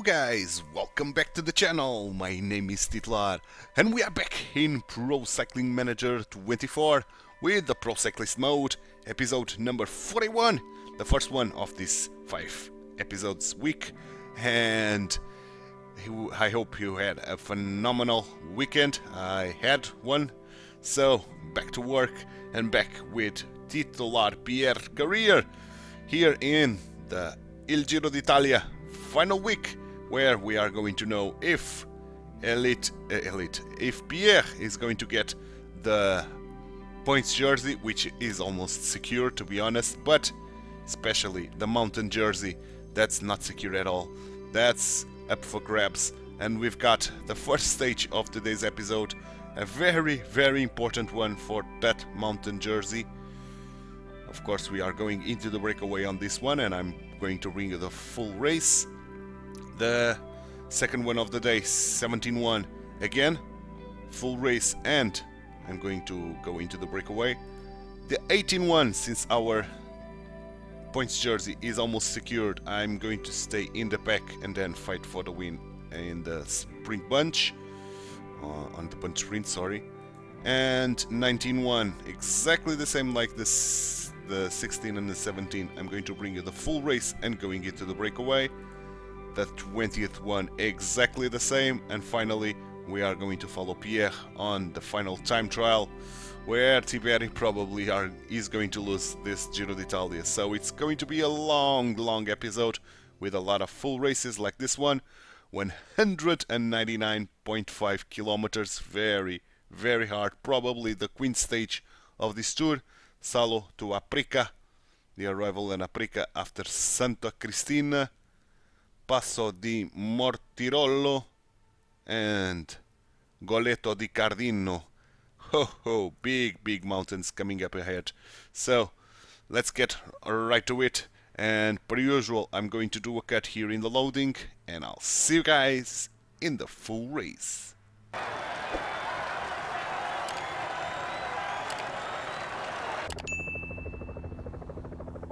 guys, welcome back to the channel. My name is Titular and we are back in Pro Cycling Manager 24 with the Pro Cyclist mode, episode number 41, the first one of this 5 episodes week. And I hope you had a phenomenal weekend. I had one, so back to work and back with Titular Pierre career here in the Giro d'Italia final week, where we are going to know if if Pierre is going to get the points jersey, which is almost secure to be honest, but especially the mountain jersey, that's not secure at all. That's up for grabs. And we've got the first stage of today's episode, a very important one for that mountain jersey. Of course, we are going into the breakaway on this one, and I'm going to bring you the full race. The second one of the day, 17-1, again, full race, and I'm going to go into the breakaway. The 18-1, since our points jersey is almost secured, I'm going to stay in the pack and then fight for the win in the sprint bunch, on the bunch sprint, sorry. And 19-1, exactly the same like this. The 16 and the 17, I'm going to bring you the full race and going into the breakaway. The 20th one, exactly the same. And finally, we are going to follow Pierre on the final time trial, where Tiberi probably is going to lose this Giro d'Italia. So it's going to be a long episode with a lot of full races like this one. 199.5 kilometers, very hard. Probably the queen stage of this tour. Salo to Aprica, the arrival in Aprica after Santa Cristina, Passo di Mortirolo, and Goleto di Cardino. Ho, big mountains coming up ahead. So let's get right to it. And per usual, I'm going to do a cut here in the loading, and I'll see you guys in the full race.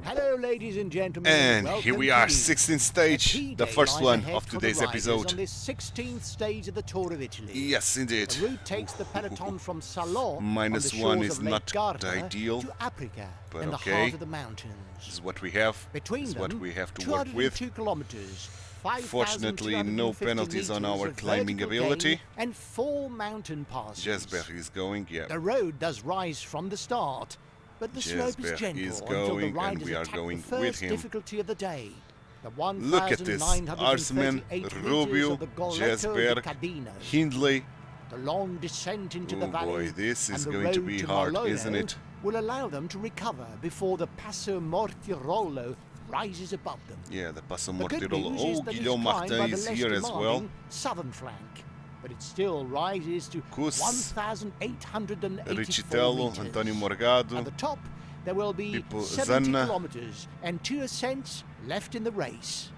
Hello, ladies and gentlemen. And here we are, 16th stage, the first one of today's episode. On this 16th stage of the Tour of Italy. Yes, indeed. The route takes the peloton from Salò -1 is not ideal, to Aprica, but in the okay. heart of the mountains. This is what we have. Between this is them, what we have to work with. 202 kilometers, Fortunately, no penalties on our of climbing vertical ability. gain and 4 mountain passes. Jesberg is going, yeah. The road does rise from the start, but the slope is Jesberg gentle is until the going, and riders we are attack going the with first him. difficulty of the day. The Look at this, Arsman, 1,938 Rubio, meters of the Goletto di Jesberg, Cardino. Hindley. The long descent into the Oh valley boy, this is and the going to road be to hard, Malone isn't it? will allow them to recover before the Passo Mortirolo rises above them. Yeah, the Passo The good Mortirolo. news is Oh, that it's Guillaume climbed by Martin the is less here as well. demanding southern flank, but it still rises to Kuss, 1,884 Richitello, meters. Antonio Morgado. At the top, there will be People, 70 Zanna, kilometers and 2 ascents left in the race.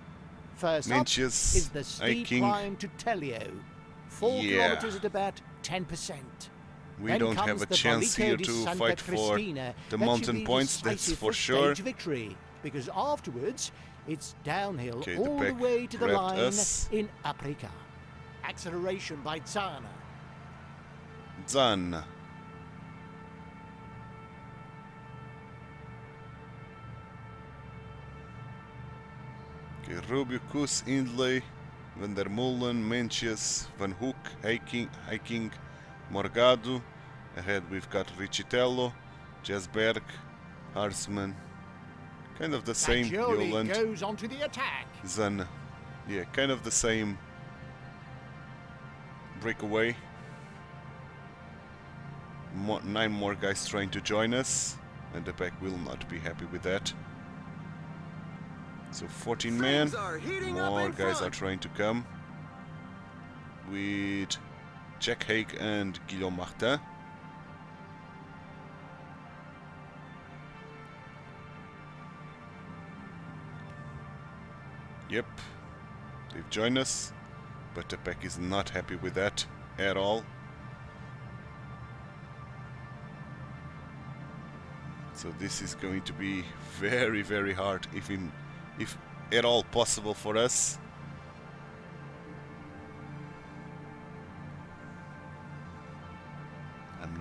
First up Mencius, is the steep Eiking. climb to Telio, 4 Yeah. kilometers at about 10%. We Then don't comes have a the chance Vallito here di to Santa fight for Cristina. the That mountain should be points, that's decisive for sure. stage victory, because afterwards it's downhill Okay, all the pack way to the grabbed line us. in Aprica. Acceleration by Zanna. Zanna. Okay, Rubio, Kuss, Hindley, Van der Molen, Mencius, Van Hoek, Hiking, Morgado. Ahead we've got Richitello, Jesberg, Harsman. Kind of the same, Fagioli Yoland, goes onto the attack. Zanna. Yeah, kind of the same breakaway. 9 more guys trying to join us, and the pack will not be happy with that. So 14 men, more guys are trying to come with Jack Haig and Guillaume Martin. Yep, they've joined us, but the pack is not happy with that at all. So this is going to be very, very hard, if at all possible for us.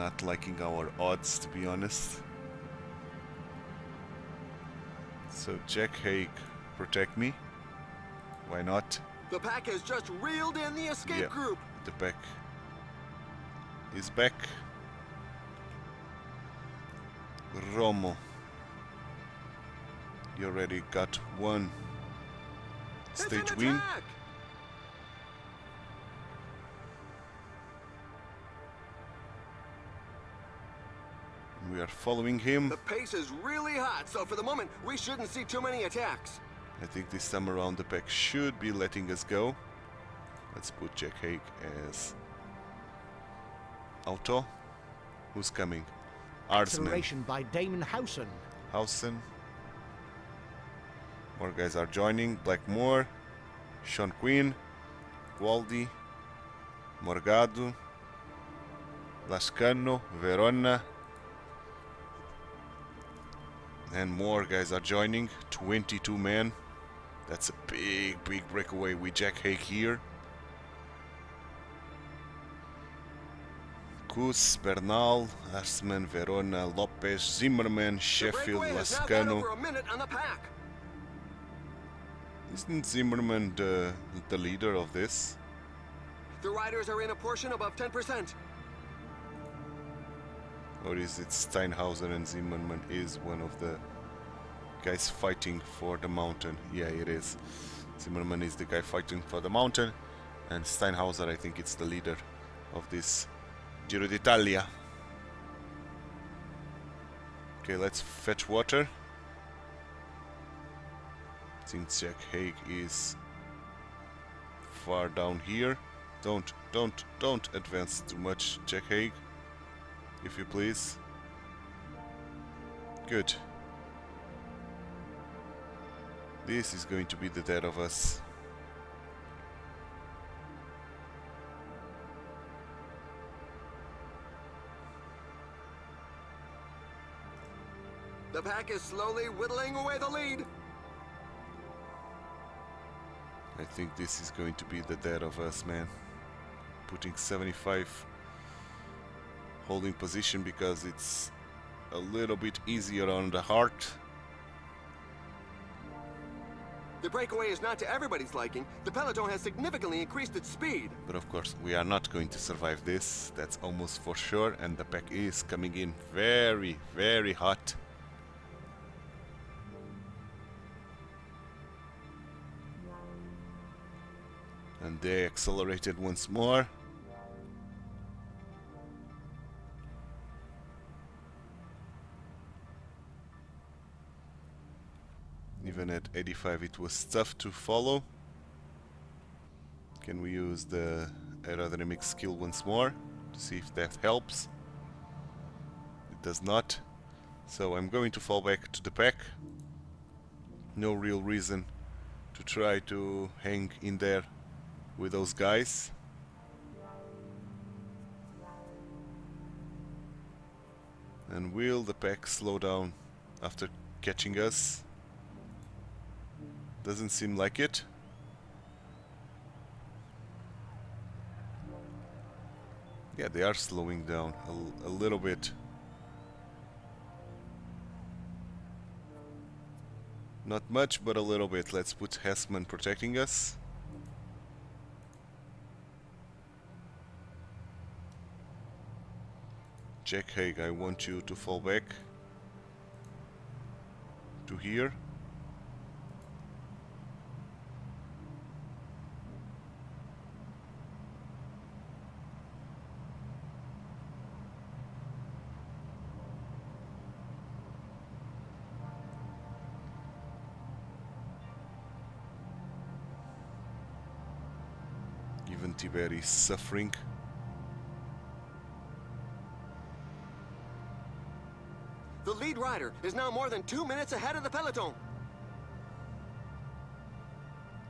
not liking our odds, to be honest. So Jack Haig, protect me. Why not? The pack has just reeled in the escape group. The pack is back. Romo, you already got one stage win. We are following him. The pace is really hot, so for the moment we shouldn't see too many attacks. I think this time around the pack should be letting us go. Let's put Jack Haig as auto. Who's coming? Arsman. Acceleration by Damon Howson. Howson. More guys are joining. Blackmore, Sean Quinn, Waldy, Morgado, Lascano, Verona. And more guys are joining. 22 men. That's a big breakaway with Jack Haig here. Kus, Bernal, Arsman, Verona, Lopez, Zimmerman, Sheffield, Lascano. Isn't Zimmerman the leader of this? The riders are in a portion above 10%. Or is it Steinhauser and Zimmerman is one of the guys fighting for the mountain? Yeah, it is. Zimmerman is the guy fighting for the mountain, and Steinhauser, I think it's the leader of this Giro d'Italia. Okay, let's fetch water. Since Jack Haig is far down here. Don't advance too much, Jack Haig, if you please. Good. This is going to be the death of us. The pack is slowly whittling away the lead. I think this is going to be the death of us, man. Putting 75 holding position because it's a little bit easier on the heart. The breakaway is not to everybody's liking. The peloton has significantly increased its speed. But of course, we are not going to survive this. That's almost for sure. And the pack is coming in very hot. And they accelerated once more. Even at 85 it was tough to follow. Can we use the aerodynamic skill once more to see if that helps? It does not. So I'm going to fall back to the pack. No real reason to try to hang in there with those guys. And will the pack slow down after catching us? Doesn't seem like it. Yeah, they are slowing down a little bit. Not much, but a little bit. Let's put Hessman protecting us. Jack Haig, I want you to fall back to here. Even Tiberi is suffering. The lead rider is now more than 2 minutes ahead of the peloton.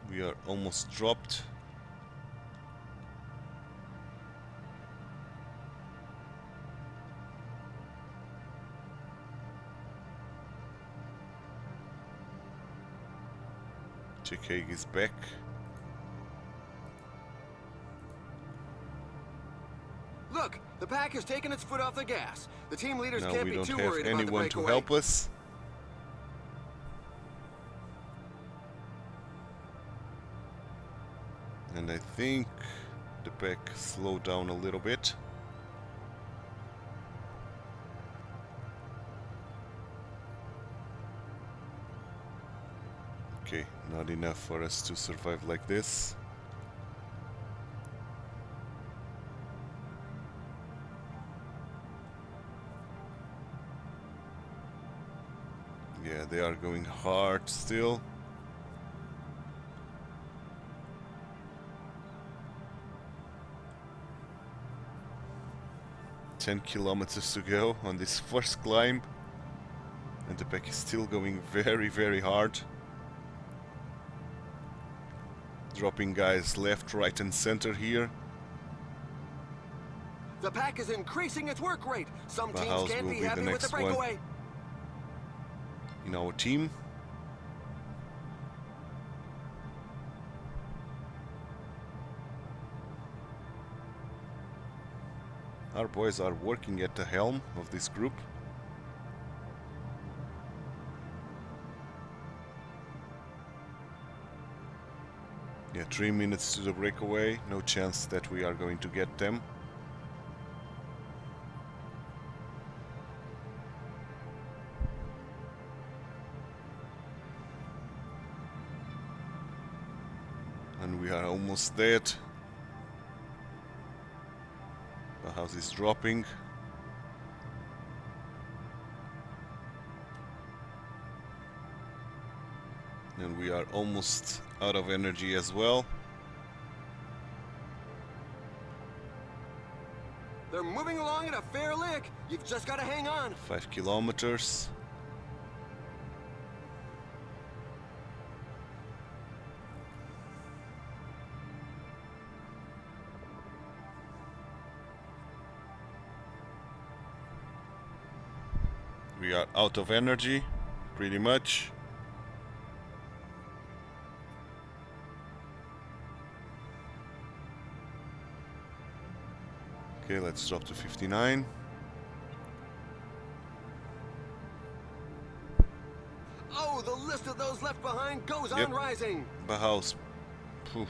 We are almost dropped. Jack Haig is back. Look, The pack has taken its foot off the gas. The team leaders Now can't we be don't too have worried about the anyone to breakaway. help us. And I think the pack slowed down a little bit. Okay, not enough for us to survive like this. Yeah, they are going hard still. "10 kilometers to go on this first climb, and the pack is still going very, very hard. Dropping guys left, right, and center here. The pack is increasing its work rate. Some teams Bauhaus can't will be be the happy with the next one. breakaway. In our team. Our boys are working at the helm of this group. Yeah, 3 minutes to the breakaway. No chance that we are going to get them. And we are almost dead. The house is dropping. And we are almost out of energy as well. They're moving along at a fair lick. You've just got to hang on. 5 kilometers. We are out of energy, pretty much. Okay, let's drop to 59. Oh, the list of those left behind goes Yep. on rising. Bauhaus. Poof.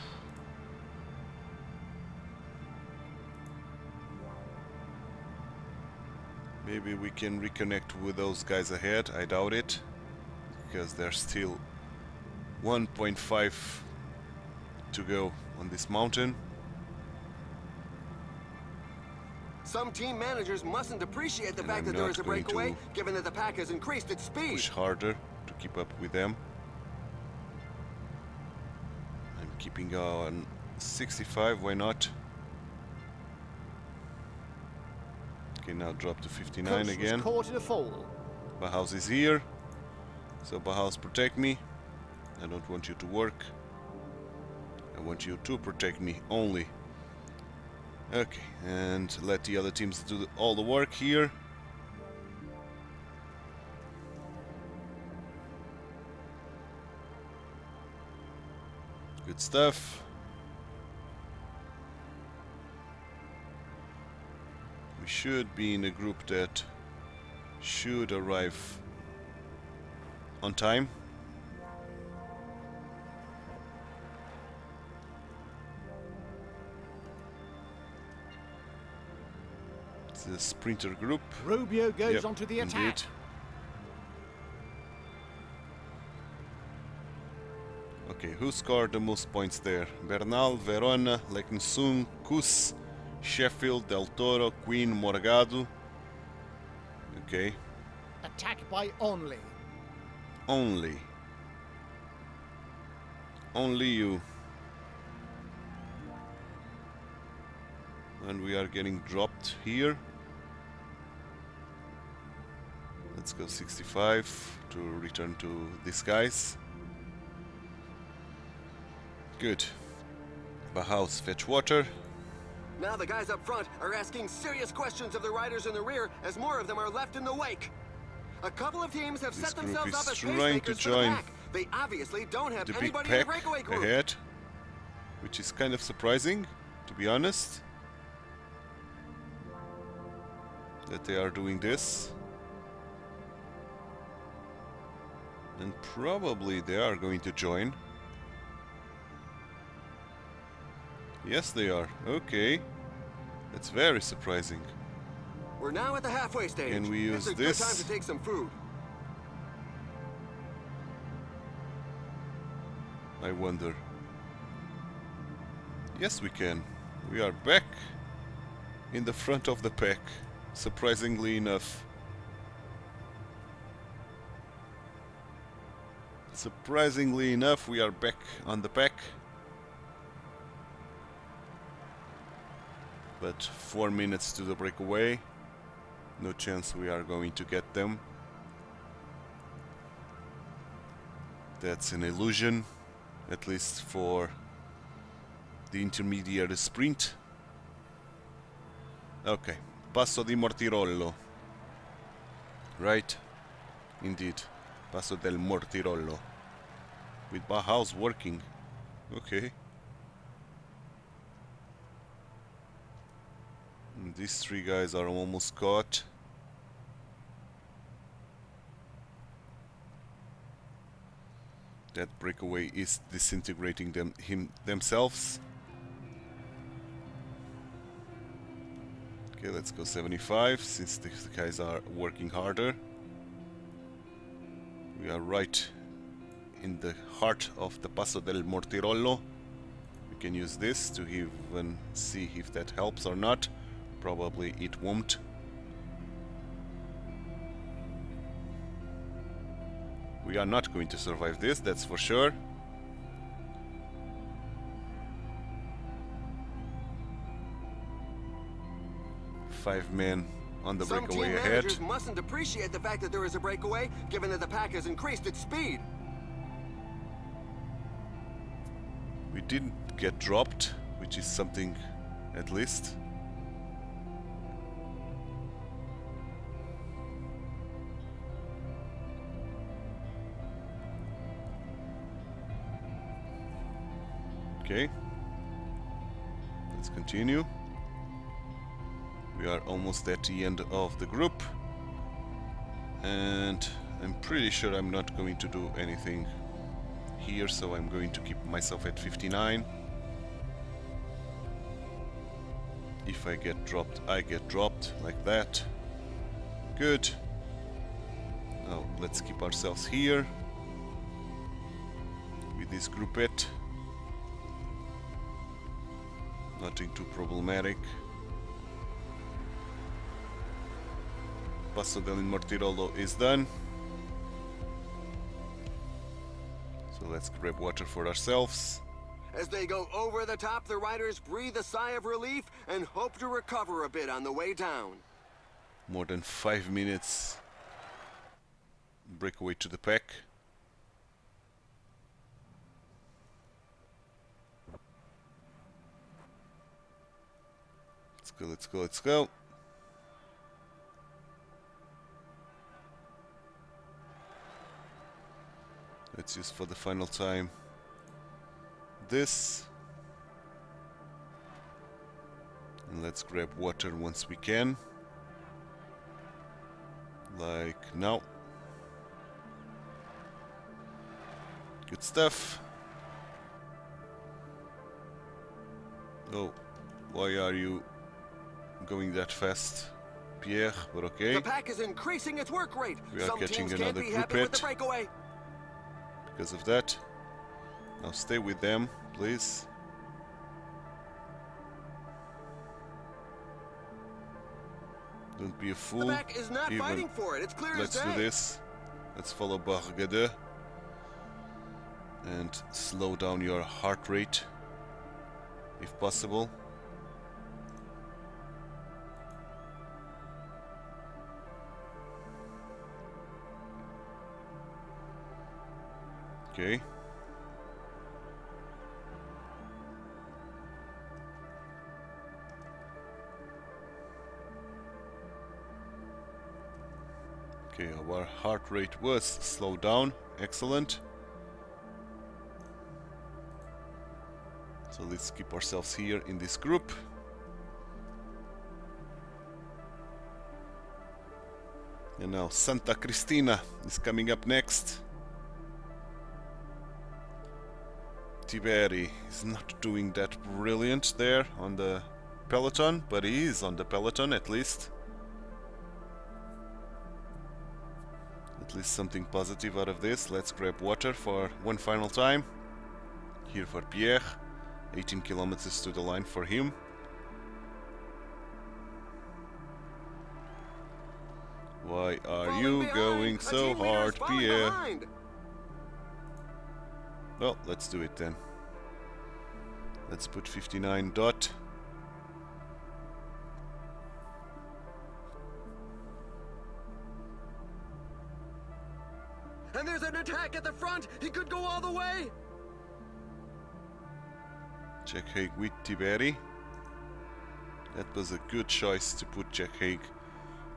Maybe we can reconnect with those guys ahead. I doubt it, because there's still 1.5 to go on this mountain. Some team managers mustn't appreciate the And fact I'm that there not is a going breakaway, to given that the pack has increased its speed. Push harder to keep up with them. I'm keeping on 65, why not? Okay, now drop to 59 Coach was again. caught in a fall. Bauhaus is here, so Bauhaus, protect me. I don't want you to work. I want you to protect me only. Okay, and let the other teams do all the work here. Good stuff. We should be in a group that should arrive on time. It's a sprinter group. Rubio goes Yep, onto the attack. indeed. Okay, who scored the most points there? Bernal, Verona, Lekensung, Kus, Sheffield, Del Toro, Queen, Morgado. Okay, Attack by Only. only you. And we are getting dropped here. Let's go 65 to return to these guys. Good. Bauhaus, fetch water. Now the guys up front are asking serious questions of the riders in the rear as more of them are left in the wake. A couple of teams have This set group themselves is up as trying to pacemakers for the join pack. They obviously don't have the big anybody in the pack breakaway group. ahead, which is kind of surprising, to be honest. that they are doing this. And probably they are going to join. Yes, they are. Okay. That's very surprising. We're now at the halfway stage. Can we use it's a this? good time to take some food. I wonder. Yes, we can. We are back in the front of the pack, surprisingly enough. Surprisingly enough, we are back on the pack. But 4 minutes to the breakaway. No chance we are going to get them. That's an illusion, at least for the intermediate sprint. Okay, Passo di Mortirollo. Right? Indeed, Passo del Mortirollo. With Bauhaus working. Okay. And these three guys are almost caught. That breakaway is disintegrating themselves. Okay, let's go 75, since these guys are working harder. We are right in the heart of the Passo del Mortirollo. We can use this to even see if that helps or not. Probably it won't. We are not going to survive this, that's for sure. Five men on the Some breakaway team ahead. managers mustn't appreciate the fact that there is a breakaway, given that the pack has increased its speed. We didn't get dropped, which is something at least. Okay, let's continue. We are almost at the end of the group, and I'm pretty sure I'm not going to do anything here, so I'm going to keep myself at 59. If I get dropped, I get dropped like that. Good. Now let's keep ourselves here with this groupette. Nothing too problematic. Passo del Mortirollo is done. So let's grab water for ourselves. As they go over the top, the riders breathe a sigh of relief and hope to recover a bit on the way down. More than 5 minutes breakaway to the pack. Let's go, let's go, let's go. Let's use for the final time this. And let's grab water once we can. Like now. Good stuff. Oh, why are you going that fast, Pierre? But okay. The pack is increasing its work rate. We are Some catching teams can't another be happy with the groupette. breakaway. Because of that. Now stay with them, please. Don't be a The fool. pack is not fighting for it. It's clear as Let's day. do this. Let's follow Bargade. And slow down your heart rate, if possible. Okay. Okay, our heart rate was slowed down. Excellent. So let's keep ourselves here in this group. And now Santa Cristina is coming up next. Tiberi is not doing that brilliant there on the peloton, but he is on the peloton at least. At least something positive out of this. Let's grab water for one final time. Here for Pierre. 18 kilometers to the line for him. Why are you going so hard, Pierre? Well, let's do it then. Let's put 59 dot. And there's an attack at the front! He could go all the way! Jack Haig with Tiberi. That was a good choice to put Jack Haig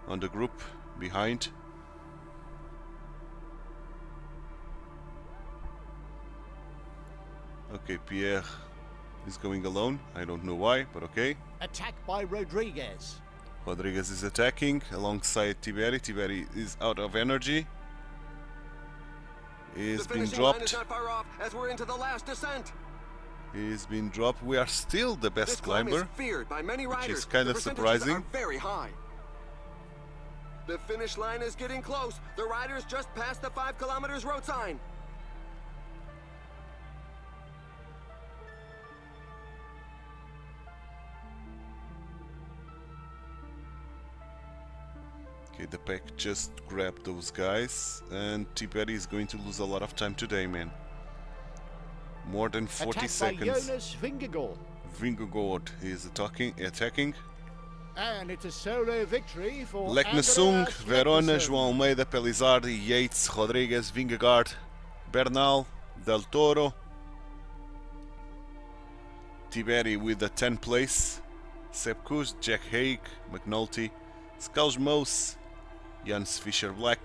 on the group behind. Okay, Pierre is going alone. I don't know why, but okay. Attack by Rodriguez. Rodriguez is attacking alongside Tiberi. Tiberi is out of energy. He's been dropped. Line is not far off as we're into the last descent. He's been dropped. We are still the best This climb climber, is feared by many which riders. is kind The of percentages surprising. are very high. The finish line is getting close. The riders just passed the 5 kilometers road sign. Okay, the pack just grabbed those guys, and Tiberi is going to lose a lot of time today, man. More than 40 Attack by seconds. Jonas Vingegaard. Vingegaard is attacking. And it's a solo victory for Leknesung, Andreas Verona, Leknesung. João Almeida, Pelizardi, Yates, Rodriguez, Vingegaard, Bernal, Del Toro. Tiberi with the 10th place. Sepp Kuss, Jack Haig, McNulty, Skalsmos, Jans Fischer-Black,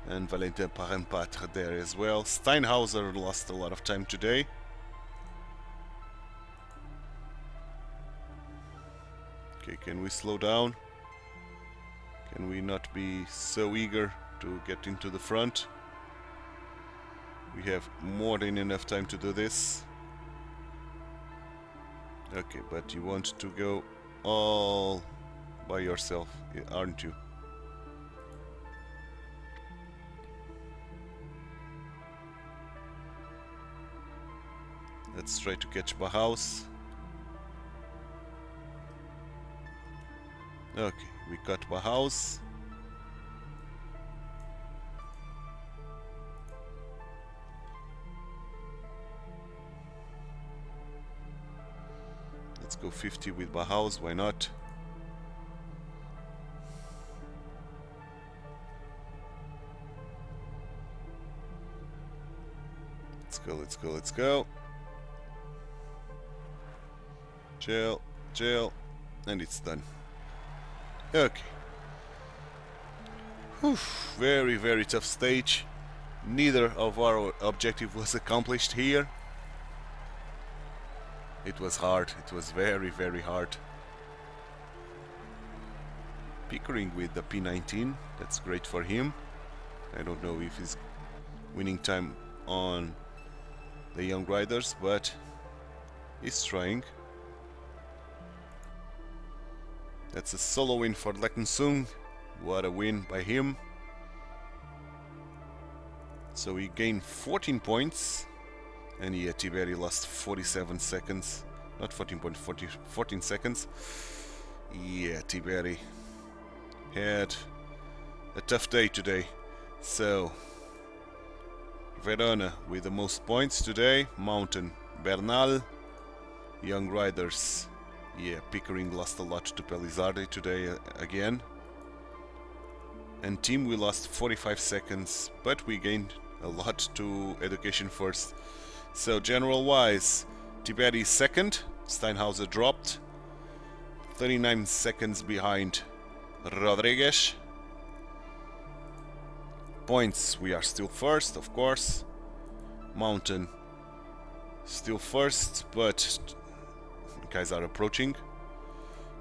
and Valentin Parempatre there as well. Steinhauser lost a lot of time today. Okay, can we slow down? Can we not be so eager to get into the front? We have more than enough time to do this. Okay, but you want to go all by yourself, aren't you? Let's try to catch Bauhaus. Okay, we got Bauhaus. Let's go 50 with Bauhaus, why not? Let's go. Chill, and it's done. Okay. Whew, very, very tough stage. Neither of our objective was accomplished here. It was hard. It was very, very hard. Pickering with the P19. That's great for him. I don't know if he's winning time on the young riders, but he's trying. That's a solo win for Leknesung. What a win by him. So he gained 14 points. And yeah, Tiberi lost 47 seconds. Not 14 points, 14 seconds. Yeah, Tiberi had a tough day today. So, Verona with the most points today. Mountain, Bernal. Young riders. Yeah, Pickering lost a lot to Pelizardi today again. And team, we lost 45 seconds, but we gained a lot to Education First. So general wise, Tiberi second, Steinhauser dropped, 39 seconds behind Rodriguez. Points, we are still first, of course. Mountain still first, but guys are approaching.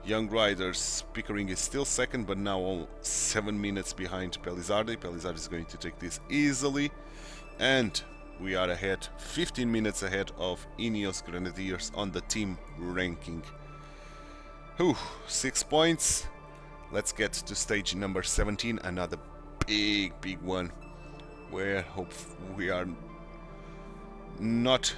young riders. Pickering is still second, but now 7 minutes behind Pelizardi. Pelizardi is going to take this easily, and we are ahead, 15 minutes ahead of Ineos Grenadiers on the team ranking. Whew, 6 points. Let's get to stage number 17, another big one, where hope we are not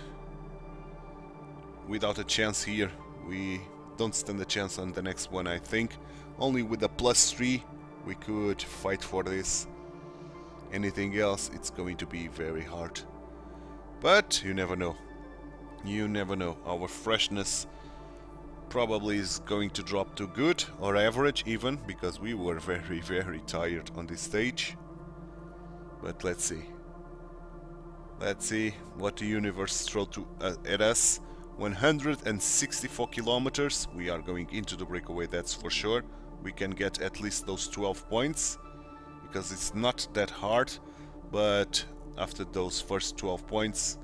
without a chance here. We don't stand a chance on the next one, I think. Only with a +3 we could fight for this. Anything else, it's going to be very hard. But you never know. You never know. Our freshness probably is going to drop to good or average even, because we were very tired on this stage. But let's see. Let's see what the universe throws at us. 164 kilometers. We are going into the breakaway, that's for sure. We can get at least those 12 points, because it's not that hard. But after those first 12 points,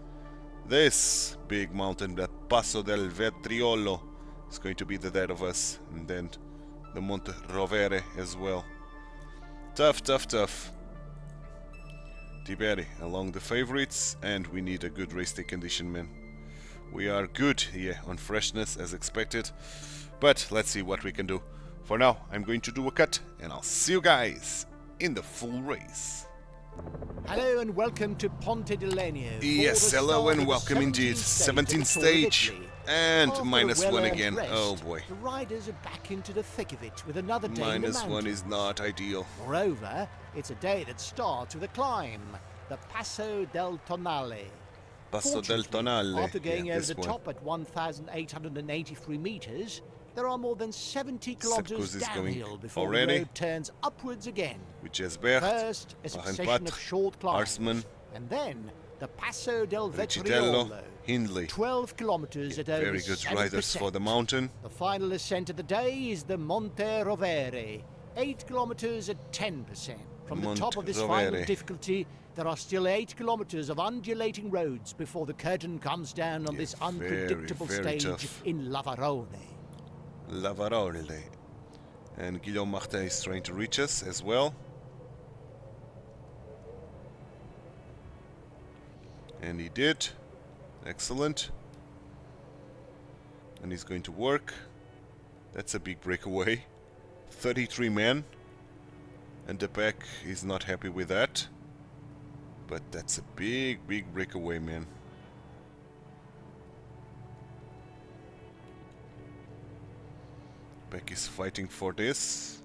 this big mountain, the Passo del Vetriolo, is going to be the death of us. And then the Monte Rovere as well. Tough. Tiberi along the favorites, and we need a good race day condition, man. We are good here on freshness as expected, but let's see what we can do. For now, I'm going to do a cut, and I'll see you guys in the full race. Hello and welcome to Ponte di Legno. Yes, hello and welcome indeed. 17th stage and -1 again. Oh boy. The riders are back into the thick of it with another day in the -1 mountains. is not ideal. Moreover, it's a day that starts with a climb, the Passo del Tonale. Passo del Tonale. After going yeah, over the one. top at 1,883 meters, there are more than 70 kilometers is going downhill before already. the road turns upwards again. With Jesbert, First, a succession of short climbs, Arsman, and then the Passo del Riccidello, Vetriolo, Hindley. 12 kilometers at over Very good 7%. riders for the mountain. The final ascent of the day is the Monte Rovere, 8 kilometers at 10%. From the top of this final Rovere. difficulty, there are still 8 kilometers of undulating roads before the curtain comes down on this unpredictable very stage tough. in Lavarone. Lavarole. And Guillaume Martin is trying to reach us as well. And he did. Excellent. And he's going to work. That's a big breakaway. 33 men. And the pack is not happy with that. But that's a big breakaway, man. Pack is fighting for this.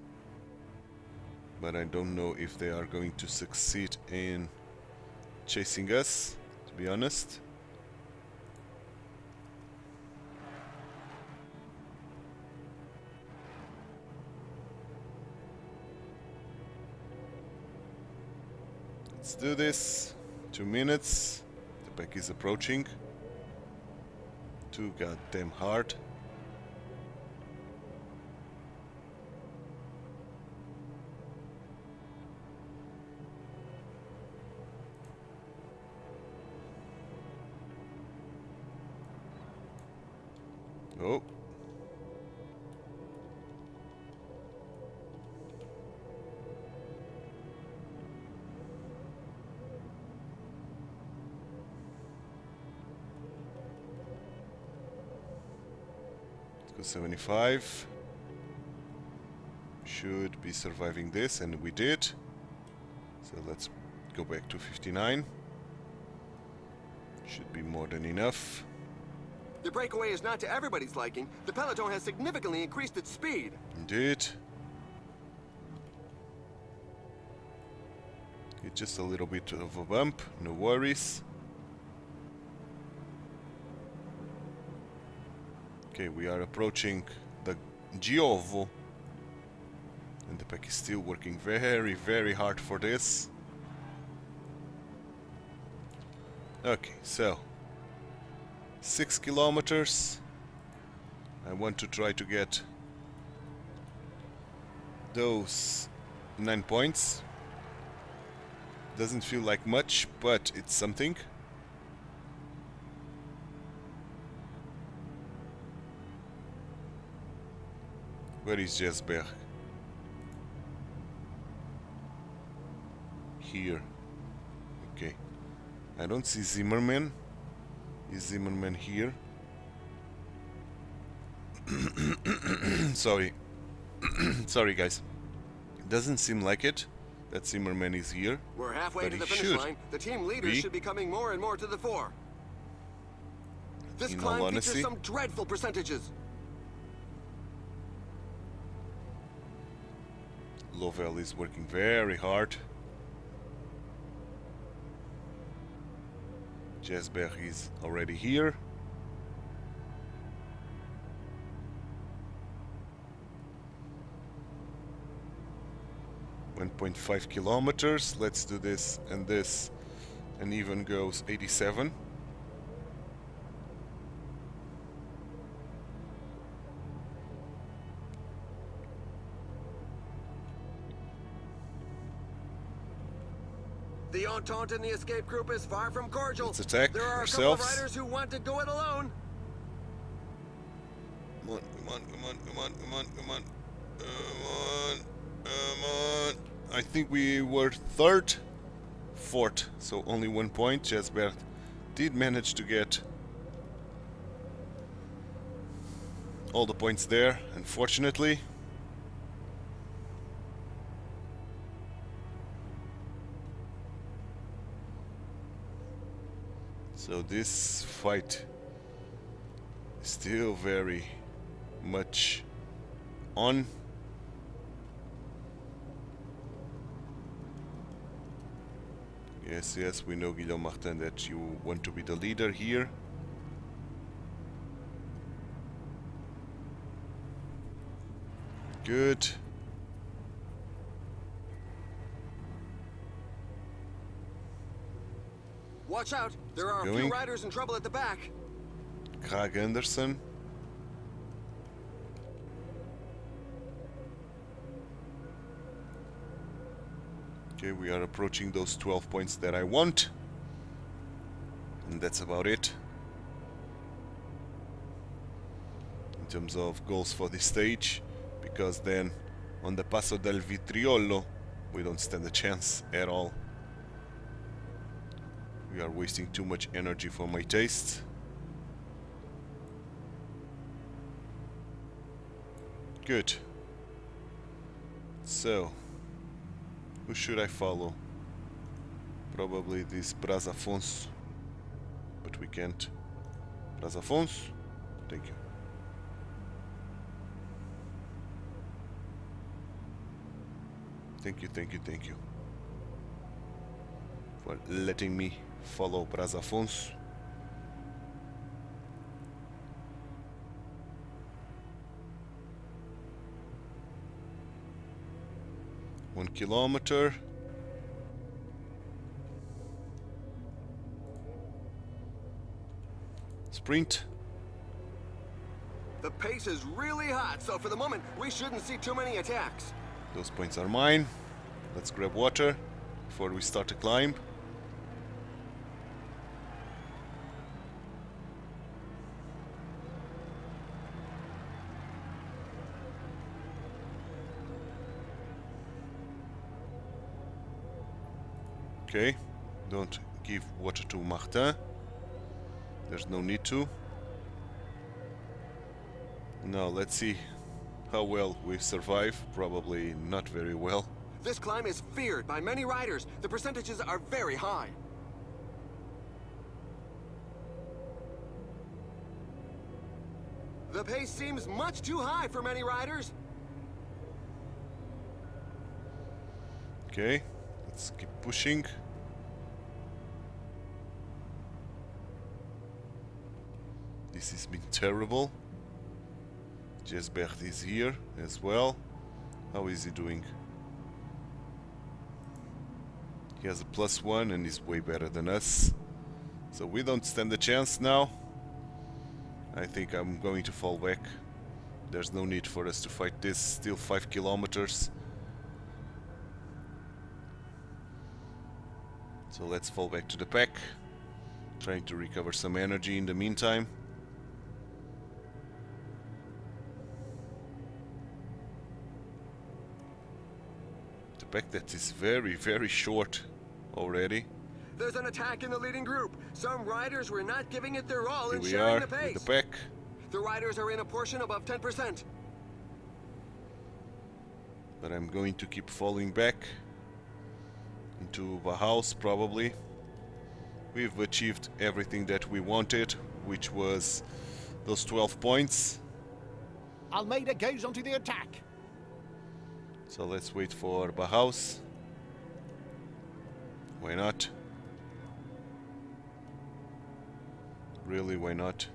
But I don't know if they are going to succeed in chasing us, to be honest. Let's do this. 2 minutes. The pack is approaching. Too goddamn hard. Oh. Let's go 75. Should be surviving this, and we did. So let's go back to 59. Should be more than enough. The breakaway is not to everybody's liking. The peloton has significantly increased its speed. Indeed. It's just a little bit of a bump, no worries. Okay, we are approaching the Giovo. And the pack is still working very hard for this. Okay, so 6 kilometers. I want to try to get those 9 points. Doesn't feel like much, but it's something. Where is Jesberg? Here. Okay. I don't see Zimmerman. Is Zimmerman here? Sorry. Sorry, guys. It doesn't seem like it that Zimmerman is here. We're halfway but to the he finish should line. The team leaders be. should be coming more and more to the fore. This In all climb honesty. features some dreadful percentages. Lovell is working very hard. Jesberg is already here. .5 kilometers. Let's do this, and even goes 87. The Entente in the escape group is far from cordial. Let's attack There are ourselves. a couple of riders who want to go it alone. Come on, come on, come on, come on, come on, come on. Come on, come on. I think we were third, fourth, so only 1 point. Jesberg did manage to get all the points there, unfortunately. So this fight is still very much on. Yes, yes, we know, Guillaume Martin, that you want to be the leader here. Good. Watch out! There are a few Going. riders in trouble at the back. Krag Andersen. Okay, we are approaching those 12 points that I want. And that's about it. In terms of goals for this stage. Because then on the Passo del Vitriolo, we don't stand a chance at all. We are wasting too much energy for my taste. Good. So, who should I follow? Probably this Brazafonso. But we can't. Brazafonso? Thank you. Thank you, thank you, thank you. For letting me follow Brazafonso. One kilometer. Sprint. The pace is really hot, so for the moment, we shouldn't see too many attacks. Those points are mine. Let's grab water before we start to climb. Okay, don't give water to Martin. There's no need to. Now let's see how well we survive. Probably not very well. This climb is feared by many riders. The percentages are very high. The pace seems much too high for many riders. Okay, let's keep pushing. This has been terrible. Jesbert is here as well. How is he doing? He has a +1 and is way better than us. So we don't stand a chance now. I think I'm going to fall back. There's no need for us to fight this. Still 5 kilometers. So let's fall back to the pack. Trying to recover some energy in the meantime. Back that is very, very short already. There's an attack in the leading group. Some riders were not giving it their all Here and we sharing are the pace. with the pack. The riders are in a portion above 10%. But I'm going to keep falling back into the house probably. We've achieved everything that we wanted, which was those 12 points. Almeida goes onto the attack. So let's wait for Bauhaus. Why not? Really, why not?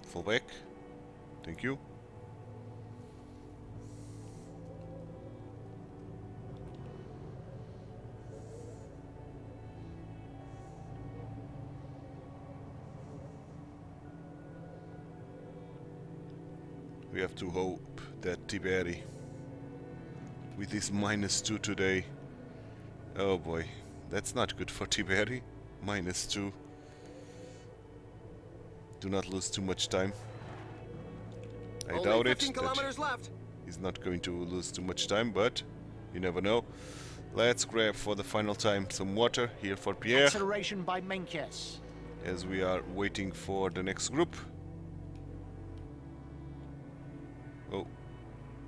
Fall back. Thank you. We have to hope that Tiberi, with his -2 today, oh boy, that's not good for Tiberi. -2. Do not lose too much time. I Only doubt it 15 kilometers left. he's not going to lose too much time, but you never know. Let's grab for the final time some water here for Pierre, Acceleration by Menkes. as we are waiting for the next group. Oh,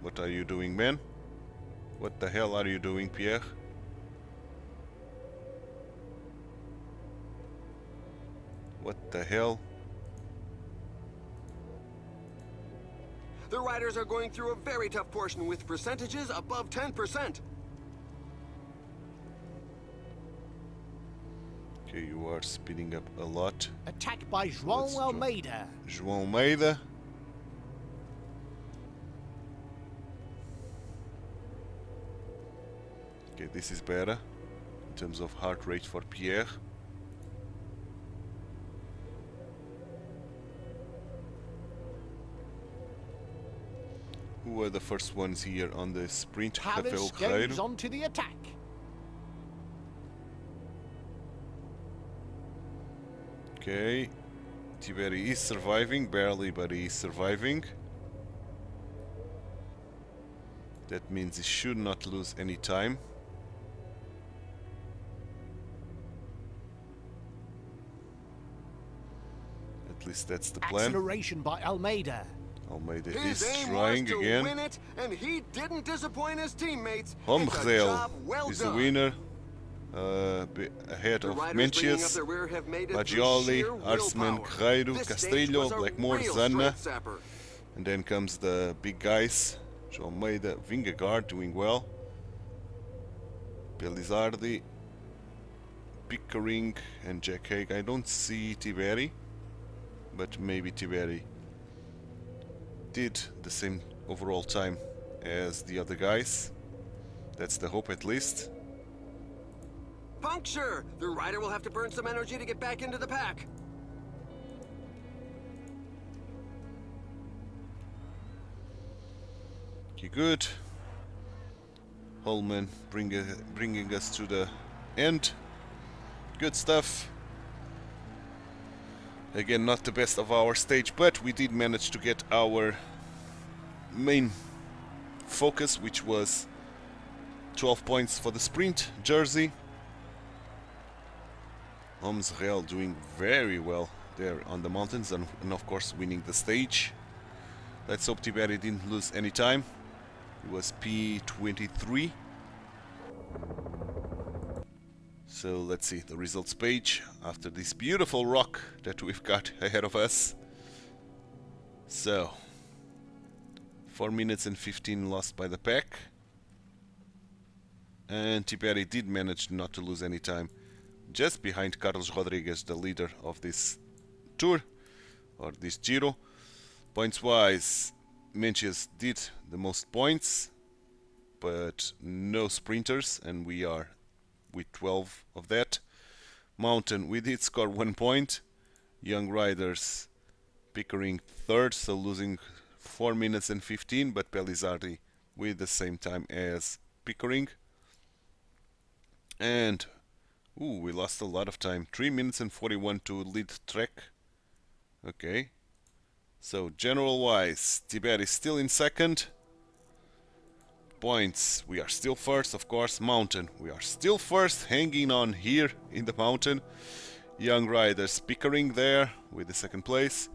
what are you doing, man? What the hell are you doing, Pierre? What the hell? The riders are going through a very tough portion with percentages above 10%. Okay, you are speeding up a lot. Attack by João Let's try. Almeida. João Almeida. Okay, this is better in terms of heart rate for Pierre. Who were the first ones here on the sprint? Rafael Palace goes Guerreiro. onto the attack. Okay, Tiberi is surviving, barely, but he is surviving. That means he should not lose any time. At least that's the plan. Acceleration by Almeida. Almeida His is aim trying was to again. win it, and he didn't disappoint his teammates. It's a Homrel job well is the done. winner. Ahead The of riders bringing up Mencius, their rear have made it through Maggioli, sheer Arsman, willpower. Guerreiro, This stage Castillo, was a Blackmore, real Zanna. strength sapper. And then comes the big guys. João Almeida, Vingegaard doing well. Pelizardi, Pickering, and Jack Haig. I don't see Tiberi, but maybe Tiberi did the same overall time as the other guys. That's the hope, at least. Puncture! The rider will have to burn some energy to get back into the pack. Okay, good. Holman bringing us to the end. Good stuff. Again, not the best of our stage, but we did manage to get our main focus, which was 12 points for the sprint jersey. Homrel doing very well there on the mountains and of course winning the stage. Let's hope Tiberi didn't lose any time. It was P23. So let's see the results page after this beautiful rock that we've got ahead of us. So 4 minutes and 15 lost by the pack. And Tiberi did manage not to lose any time. Just behind Carlos Rodriguez, the leader of this tour, or this Giro. Points-wise, Mencius did the most points, but no sprinters, and we are with 12 of that. Mountain, we did score 1 point. Young riders, Pickering third, so losing 4 minutes and 15, but Pelizardi with the same time as Pickering. And we lost a lot of time. 3 minutes and 41 to lead track. Okay. So general wise, Tiberi is still in second. points. We are still first, of course. Mountain. We are still first, hanging on here in the mountain. Young riders Pickering there with the second place.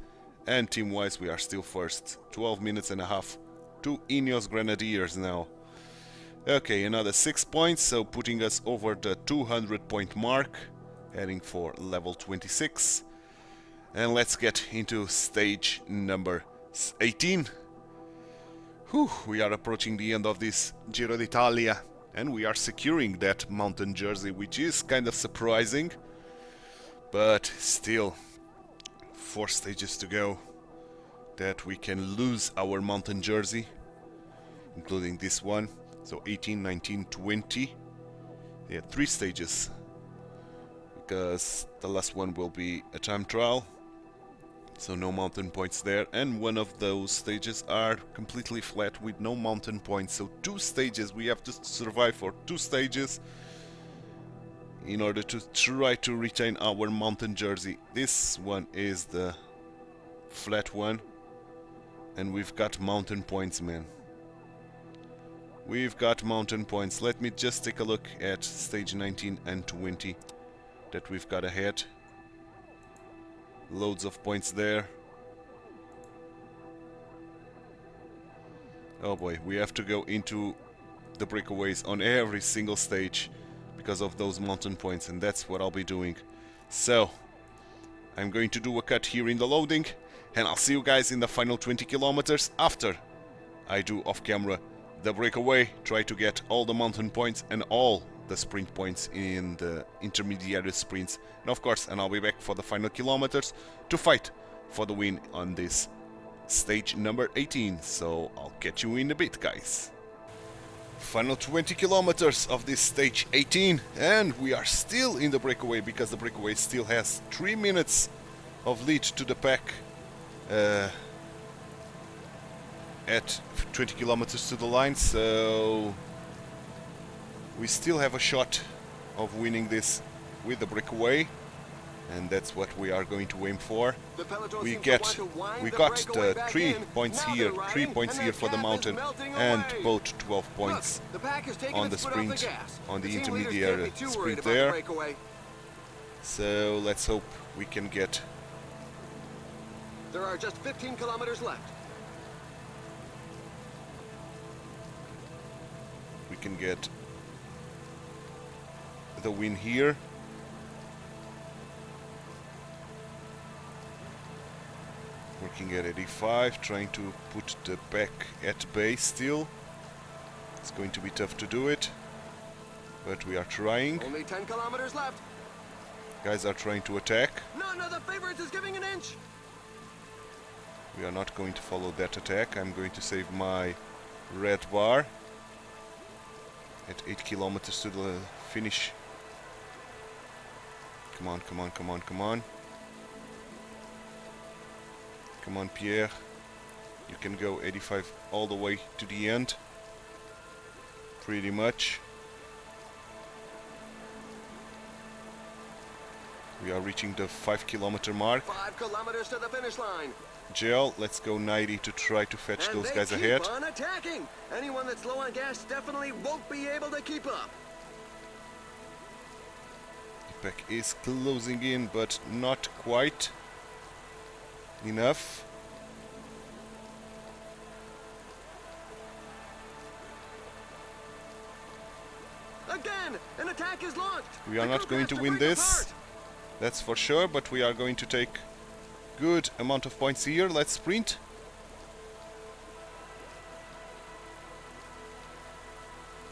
And team-wise, we are still first. 12 minutes and a half to Ineos Grenadiers now. Okay, another 6 points, so putting us over the 200-point mark. Heading for level 26. And let's get into stage number 18. Whew, we are approaching the end of this Giro d'Italia. And we are securing that mountain jersey, which is kind of surprising. But still, 4 stages to go that we can lose our mountain jersey, including this one. So 18, 19, 20. Yeah, 3 stages, because the last one will be a time trial, so no mountain points there, and one of those stages are completely flat with no mountain points. So 2 stages, we have to survive for 2 stages in order to try to retain our mountain jersey. This one is the flat one, and we've got mountain points, man. We've got mountain points. Let me just take a look at stage 19 and 20 that we've got ahead. Loads of points there. Oh boy, we have to go into the breakaways on every single stage because of those mountain points, and that's what I'll be doing. So, I'm going to do a cut here in the loading, and I'll see you guys in the final 20 kilometers after I do off camera the breakaway, try to get all the mountain points and all the sprint points in the intermediate sprints, and of course, and I'll be back for the final kilometers to fight for the win on this stage number 18. So I'll catch you in a bit, guys. Final 20 kilometers of this stage 18, and we are still in the breakaway because the breakaway still has 3 minutes of lead to the pack at 20 kilometers to the line, so we still have a shot of winning this with the breakaway, and that's what we are going to aim for. We got the 3 points here, 3 points here for the mountain, and both 12 points on the sprint, on the intermediate sprint there. So let's hope we can get. There are just 15 kilometers left. We can get the win here. Working at 85, trying to put the pack at bay still. It's going to be tough to do it, but we are trying. Only 10 kilometers left. Guys are trying to attack. None of the favorites is giving an inch. We are not going to follow that attack. I'm going to save my red bar at 8 kilometers to the finish. Come on, come on, come on, come on. Come on, Pierre. You can go 85 all the way to the end. Pretty much. We are reaching the 5 kilometer mark. 5 kilometers to the finish line. Gel, let's go 90 to try to fetch And those they guys keep ahead. on attacking. Anyone that's low on gas definitely won't be able to keep up. The pack is closing in, but not quite enough. Again, an attack is launched. We are The not group going has to to win break this, apart. that's for sure, but we are going to take good amount of points here. Let's sprint.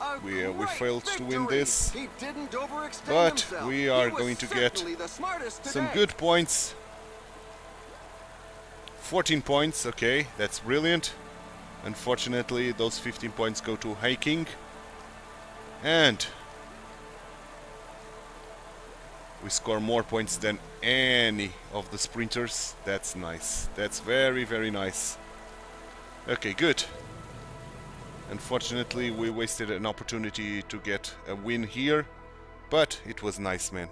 A We great failed to win victory. this, He didn't overextend but himself. we are He was going to get certainly the smartest some today. good points. 14 points, okay, that's brilliant. Unfortunately, those 15 points go to hiking. And we score more points than any of the sprinters. That's nice. That's very, very nice. Okay, good. Unfortunately, we wasted an opportunity to get a win here, but it was nice, man.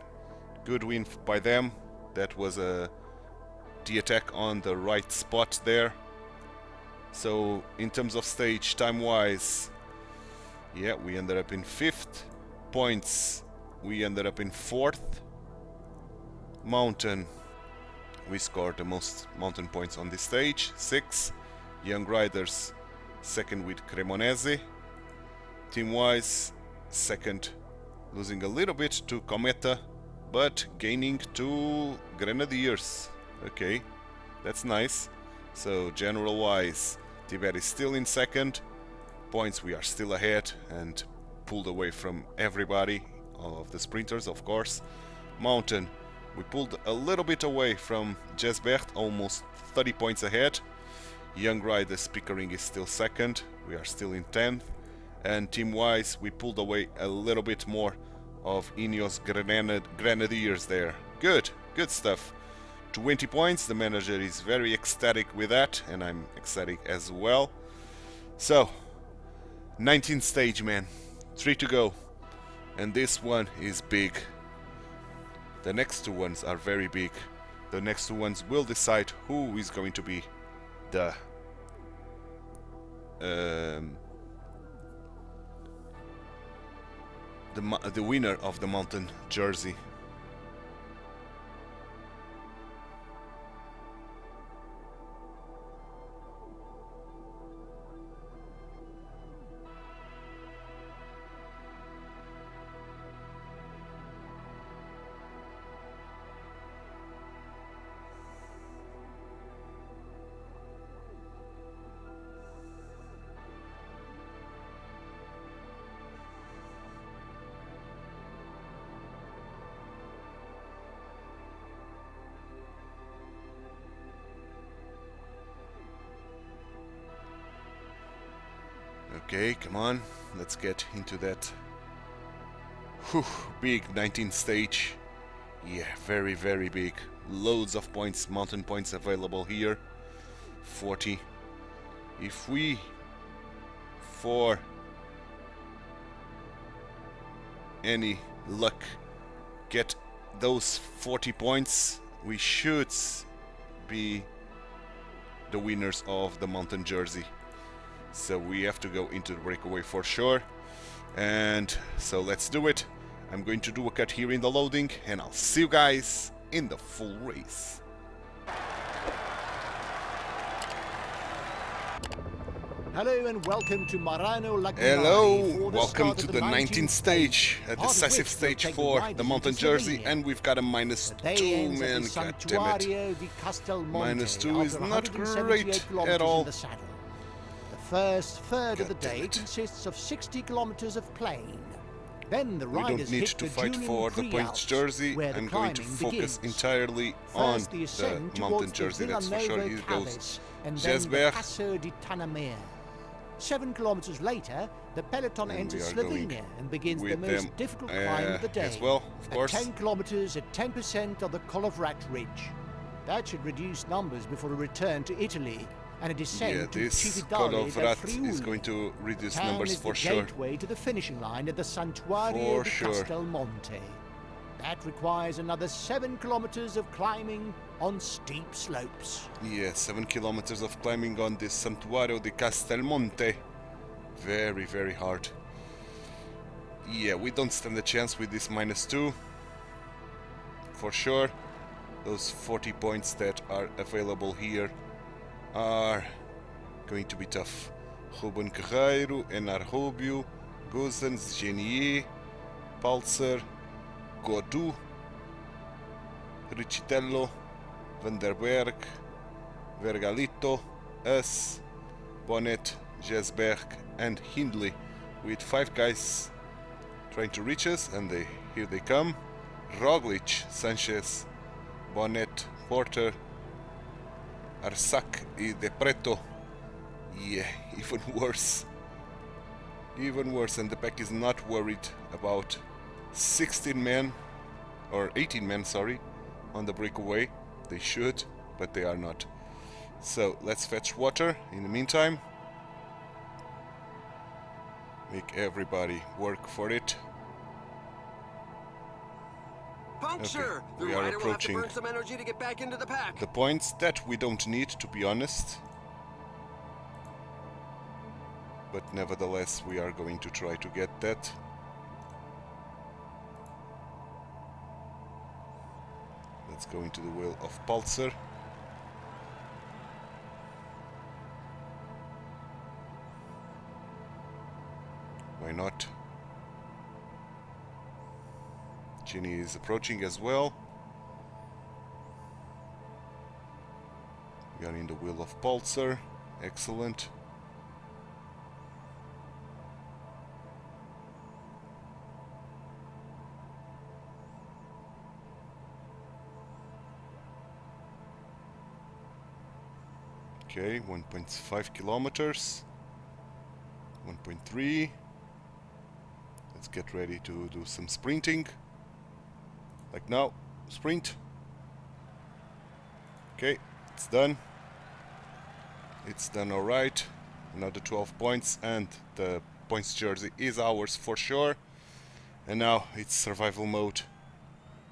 Good win by them. That was the attack on the right spot there. So in terms of stage time-wise, Yeah, we ended up in 5th. Points, we ended up in 4th. Mountain, we scored the most mountain points on this stage, 6. Young Riders, 2nd with Cremonese. Team-wise, 2nd, losing a little bit to Cometa, but gaining to Grenadiers. Okay, that's nice. So general-wise, Tibet is still in 2nd. Points, we are still ahead and pulled away from everybody, all of the sprinters, of course. Mountain, we pulled a little bit away from Jesbert, almost 30 points ahead. Young Riders Pickering is still 2nd, we are still in 10th. And team-wise, we pulled away a little bit more of Ineos Grenadiers there. Good, good stuff. 20 points, the manager is very ecstatic with that, and I'm ecstatic as well. So, 19th stage, man. 3 to go. And this one is big. The next 2 ones are very big. The next 2 ones will decide who is going to be the winner of the mountain jersey. Okay, come on, let's get into that. Whew, big 19th stage. Yeah, very, very big. Loads of points, mountain points available here. 40. If we, for any luck, get those 40 points, we should be the winners of the mountain jersey. So we have to go into the breakaway for sure. And so let's do it. I'm going to do a cut here in the loading, and I'll see you guys in the full race. Hello and welcome to Marano Laguna. Hello, welcome to the 19th stage, a decisive stage for the mountain jersey, and we've got a -2, man, god damn it. -2 is not great at all. The first third of the day consists of 60 kilometers of plain. Then the We riders don't need hit to the fight Julian for the points Pre-Alps, jersey. where the I'm going to climbing focus begins. entirely on First, the the ascent mountain towards the jersey, that's for sure. Villanova Here goes Cavus, and then the Jesbert. Passo di Tanamere. 7 kilometers later, the peloton And enters we are Slovenia going and begins the with most them, difficult climb of the day. as well, of course. At 10 kilometers at 10% of the Kolovrat Ridge. That should reduce numbers before a return to Italy and a descent Yeah, to this Cividale del Kolovrat Friuli. is going to reduce Town numbers is for the sure. gateway to the finishing line at the Santuario For di sure. Castelmonte. That requires another 7 kilometers of climbing on steep slopes. Yeah, 7 kilometers of climbing on this Santuario di Castelmonte. Very, very hard. Yeah, we don't stand a chance with this -2. For sure. Those 40 points that are available here are going to be tough. Ruben Carreiro, Enar Rubio, Gozens, Genier, Palzer, Godou, Richitello, Vanderberg, Vergalito, Us, Bonnet, Jesberg, and Hindley, with 5 guys trying to reach us, and here they come. Roglic, Sanchez, Bonnet, Porter, Arsac and De Preto. Yeah, even worse. Even worse, and the pack is not worried about 16 men, or 18 men, sorry, on the breakaway. They should, but they are not. So, let's fetch water in the meantime. Make everybody work for it. Puncture! Okay, The we are rider will have to approaching burn some energy to get back into the pack. the points that we don't need, to be honest. but nevertheless we are going to try to get that. Let's go into the wheel of Pulsar. Why not? Ginny is approaching as well. We are in the wheel of Pulsar. Excellent. Okay, 1.5 kilometers. 1.3. Let's get ready to do some sprinting. Like now, sprint. Okay, it's done. It's done alright. Another 12 points and the points jersey is ours for sure. And now it's survival mode.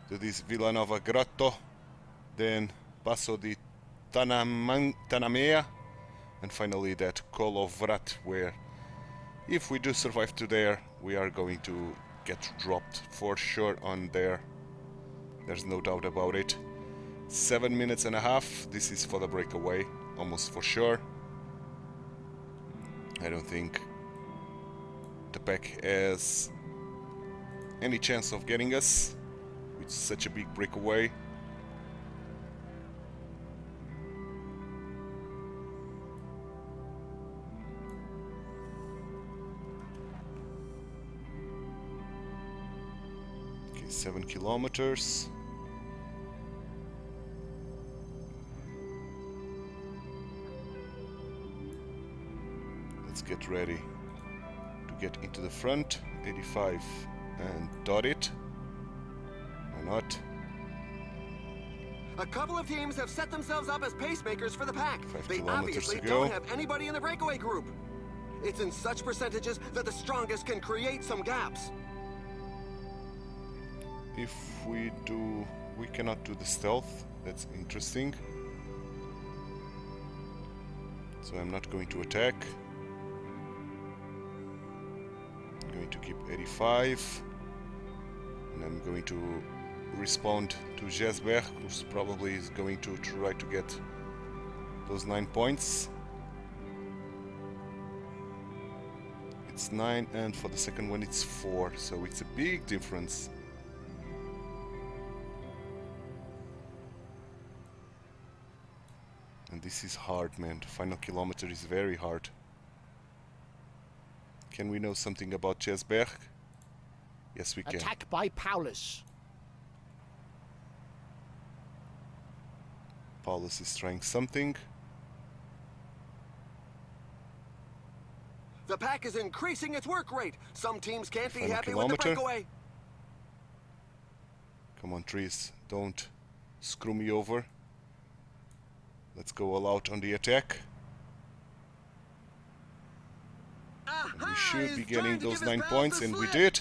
Do this Villanova Grotto, then Passo di Tanamea, and finally that Col of Vrat, where if we do survive to there, we are going to get dropped for sure on there. There's no doubt about it. 7 minutes and a half. This is for the breakaway, almost for sure. I don't think the pack has any chance of getting us with such a big breakaway. Okay, 7 kilometers. Let's get ready to get into the front. 85 and dot it. Why not? A couple of teams have set themselves up as pacemakers for the pack. 5 They kilometers obviously to go. don't have anybody in the breakaway group. It's in such percentages that the strongest can create some gaps. If we do, we cannot do the stealth. That's interesting. So I'm not going to attack. I'm going to keep 85. And I'm going to respond to Jesberg, who's probably is going to try to get those 9 points. It's 9, and for the second one it's 4, so it's a big difference. And this is hard, man. The final kilometer is very hard. Can we know something about Jesberg? Yes, we can. Attack by Paulus. Paulus is trying something. The pack is increasing its work rate. Some teams can't be Final happy with the kilometer. breakaway. Come on, trees. Don't screw me over. Let's go all out on the attack. And we should be getting those 9 points, and we did.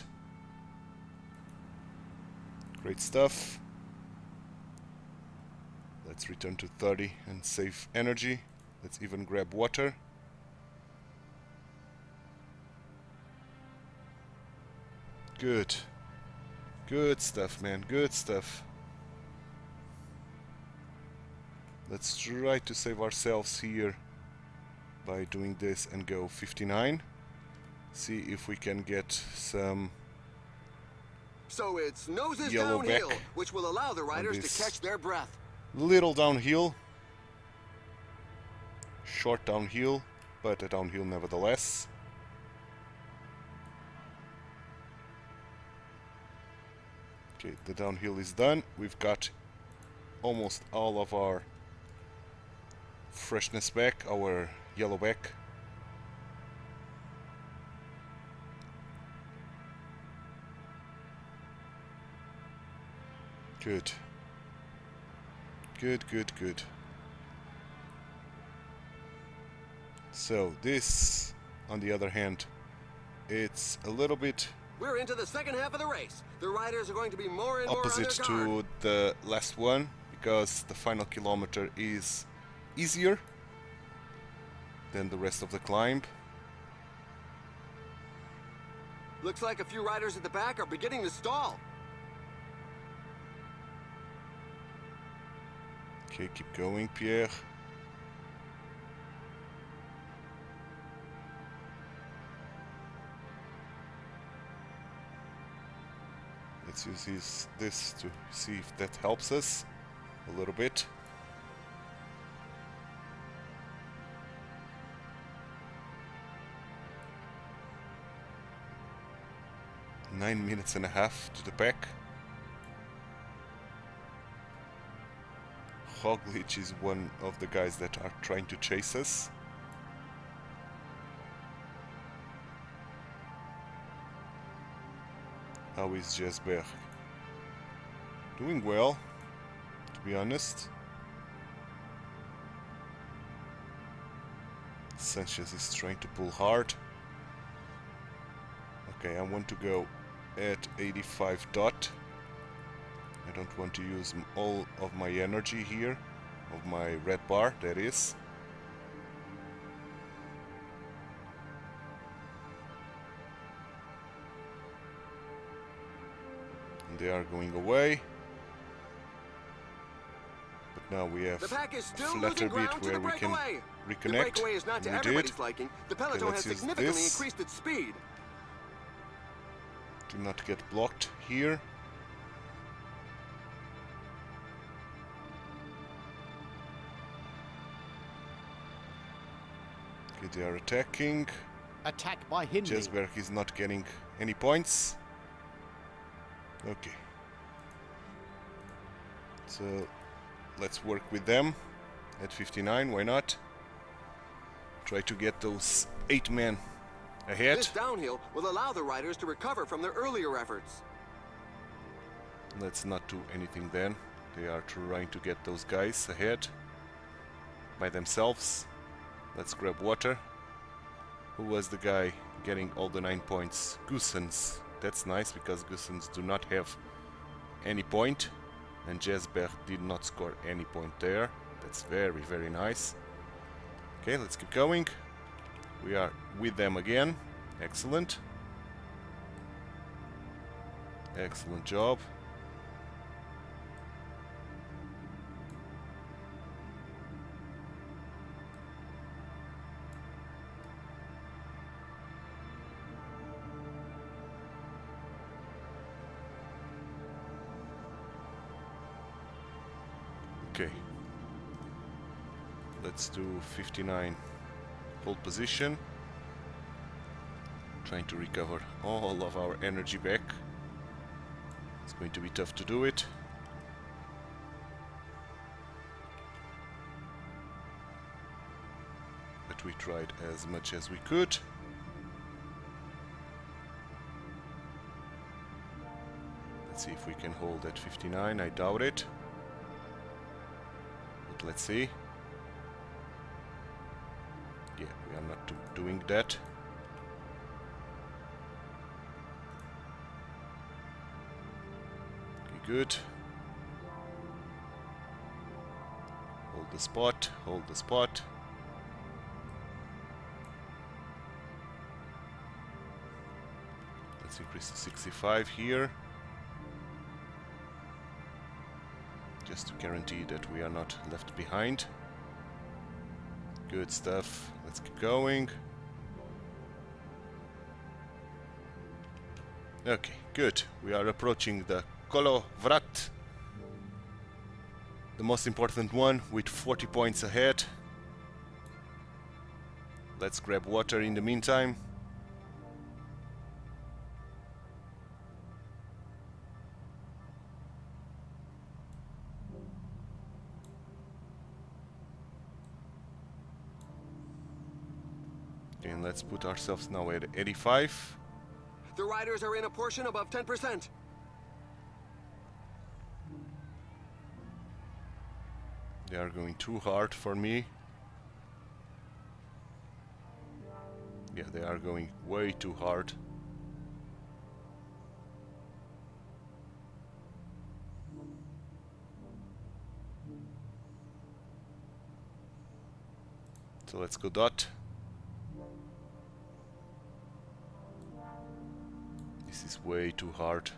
Great stuff. Let's return to 30 and save energy. Let's even grab water. Good. Good stuff, man. Good stuff. Let's try to save ourselves here by doing this and go 59. See if we can get some So it's noses yellow downhill, back which will allow the riders this. to catch their breath. little downhill. Short downhill, but a downhill nevertheless. Okay, the downhill is done. We've got almost all of our freshness back, our yellow back. Good. Good, good, good. So this, on the other hand, it's a little bit We're into the second half of the race. The riders are going to be more and more on opposite their guard. to the last one, because the final kilometer is easier than the rest of the climb. Looks like a few riders at the back are beginning to stall. Okay, keep going, Pierre. Let's use this to see if that helps us a little bit. Nine minutes and a half to the back. Roglic is one of the guys that are trying to chase us. How is Jesberg? Doing well, to be honest. Sanchez is trying to pull hard. Okay, I want to go at 85 dot. I don't want to use all of my energy here, of my red bar, that is. And they are going away. But now we have The pack is still flatter losing bit ground to where the we can breakaway. reconnect. The breakaway is not to and we everybody's did. liking. The peloton let's has use significantly this. increased its speed. Do not get blocked here. Okay, they are attacking. Attack by Hindley. Jesberg is not getting any points. Okay. So let's work with them at 59, why not? Try to get those 8 men ahead. This downhill will allow the riders to recover from their earlier efforts. Let's not do anything then. They are trying to get those guys ahead by themselves. Let's grab water. Who was the guy getting all the 9 points? Goossens. That's nice because Goossens do not have any point. And Jesberg did not score any point there. That's very, very nice. Okay, let's keep going. We are with them again. Excellent. Excellent job. Okay, let's do 59 hold position, trying to recover all of our energy back. It's going to be tough to do it. But we tried as much as we could. Let's see if we can hold at 59, I doubt it. Let's see. Yeah, we are not doing that. Okay, good. Hold the spot, hold the spot. Let's increase to 65 here. Just to guarantee that we are not left behind. Good stuff. Let's keep going. Okay, good. We are approaching the Kolovrat, the most important one, with 40 points ahead. Let's grab water in the meantime. And let's put ourselves now at 85. The riders are in a portion above 10%. They are going too hard for me. Yeah, they are going way too hard. So let's go dot. That's way too hard.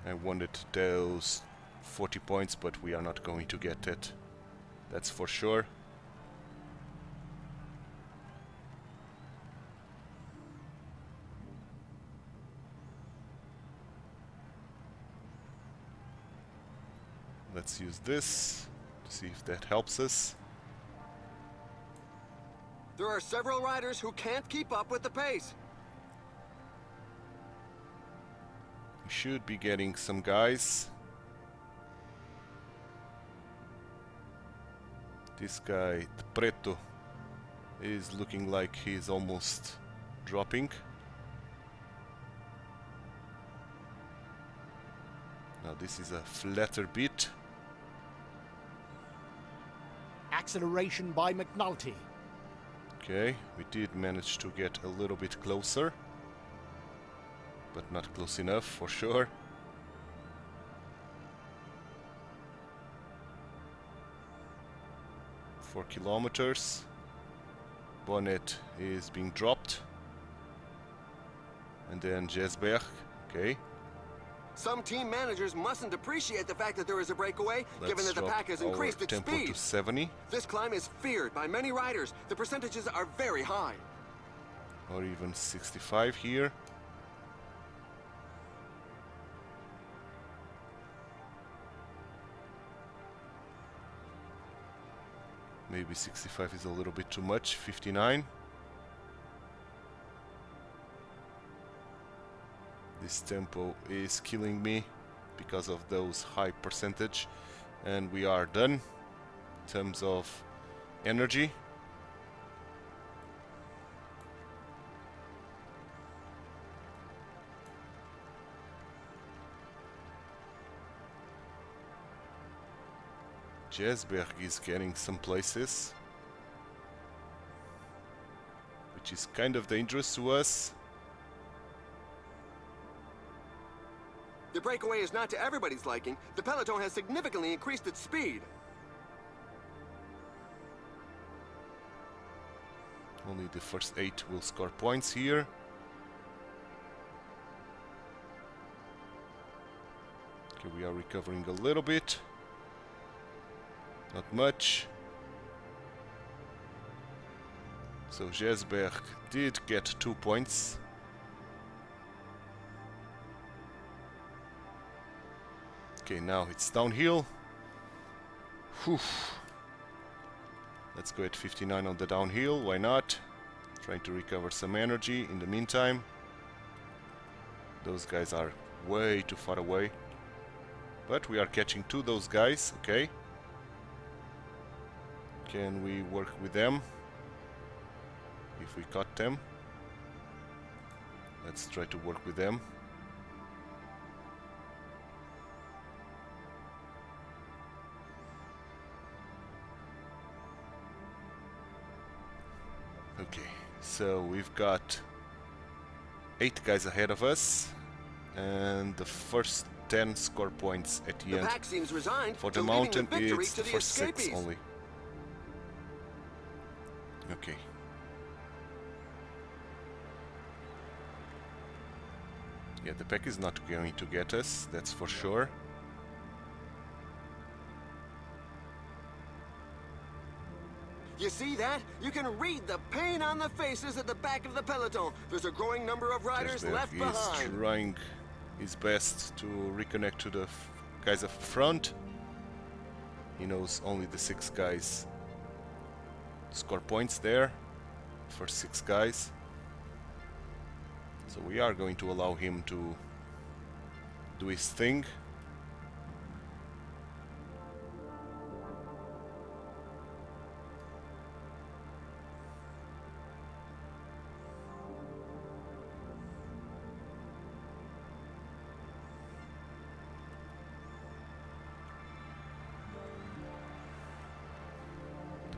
I wanted those 40 points, but we are not going to get it. That's for sure. Let's use this to see if that helps us. There are several riders who can't keep up with the pace. We should be getting some guys. This guy, the Preto, is looking like he's almost dropping. Now this is a flatter bit. Acceleration by McNulty. Okay, we did manage to get a little bit closer, but not close enough for sure. Four kilometers. Bonnet is being dropped. And then Jesberg, okay. Some team managers mustn't appreciate the fact that there is a breakaway, given that the pack has increased its tempo speed. to 70. This climb is feared by many riders. The percentages are very high. Or even 65 here. Maybe 65 is a little bit too much. 59. This tempo is killing me because of those high percentage, and we are done in terms of energy. Jesberg is getting some places, which is kind of dangerous to us. The breakaway is not to everybody's liking. The peloton has significantly increased its speed. Only the first 8 will score points here. Okay, we are recovering a little bit. Not much. So Jesberg did get 2 points. Okay, now it's downhill. Whew. Let's go at 59 on the downhill, why not? Trying to recover some energy in the meantime. Those guys are way too far away. But we are catching to those guys, okay. Can we work with them? If we caught them. Let's try to work with them. Okay, so we've got 8 guys ahead of us, and the first 10 score points at the end. Pack seems resigned For to the leaving mountain, victory it's to the the first 6 escapees. only. Okay. Yeah, the pack is not going to get us, that's for sure. You see that? You can read the pain on the faces at the back of the peloton. There's a growing number of riders Jesberg left is behind. trying his best to reconnect to the guys up front. He knows only the 6 guys score points there. First 6 guys. So we are going to allow him to do his thing.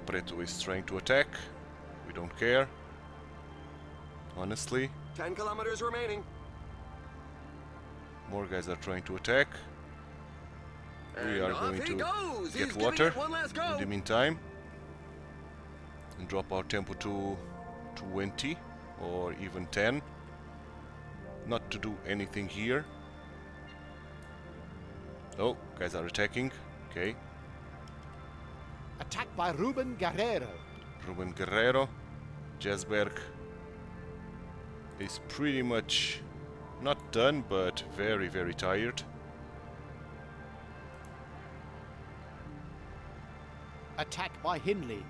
Preto is trying to attack. We don't care. Honestly. 10 kilometers remaining. More guys are trying to attack. We And are off going he to goes. get He's water giving it one last go. in the meantime and drop our tempo to 20 or even 10. Not to do anything here. Oh, guys are attacking. Okay. Attacked by Ruben Guerrero. Ruben Guerrero. Jesberg is pretty much not done, but very, very tired. Attacked by Hindley.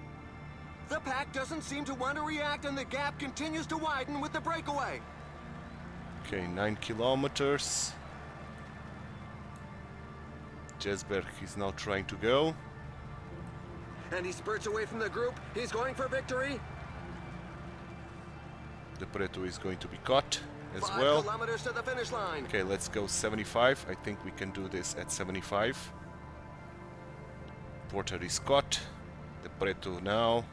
The pack doesn't seem to want to react, and the gap continues to widen with the breakaway. Okay, 9 kilometers. Jesberg is now trying to go. And he spurts away from the group. He's going for victory. De Preto is going to be caught as 5 well. kilometers to the finish line. Okay, let's go 75. I think we can do this at 75. Porter is caught. De Preto now.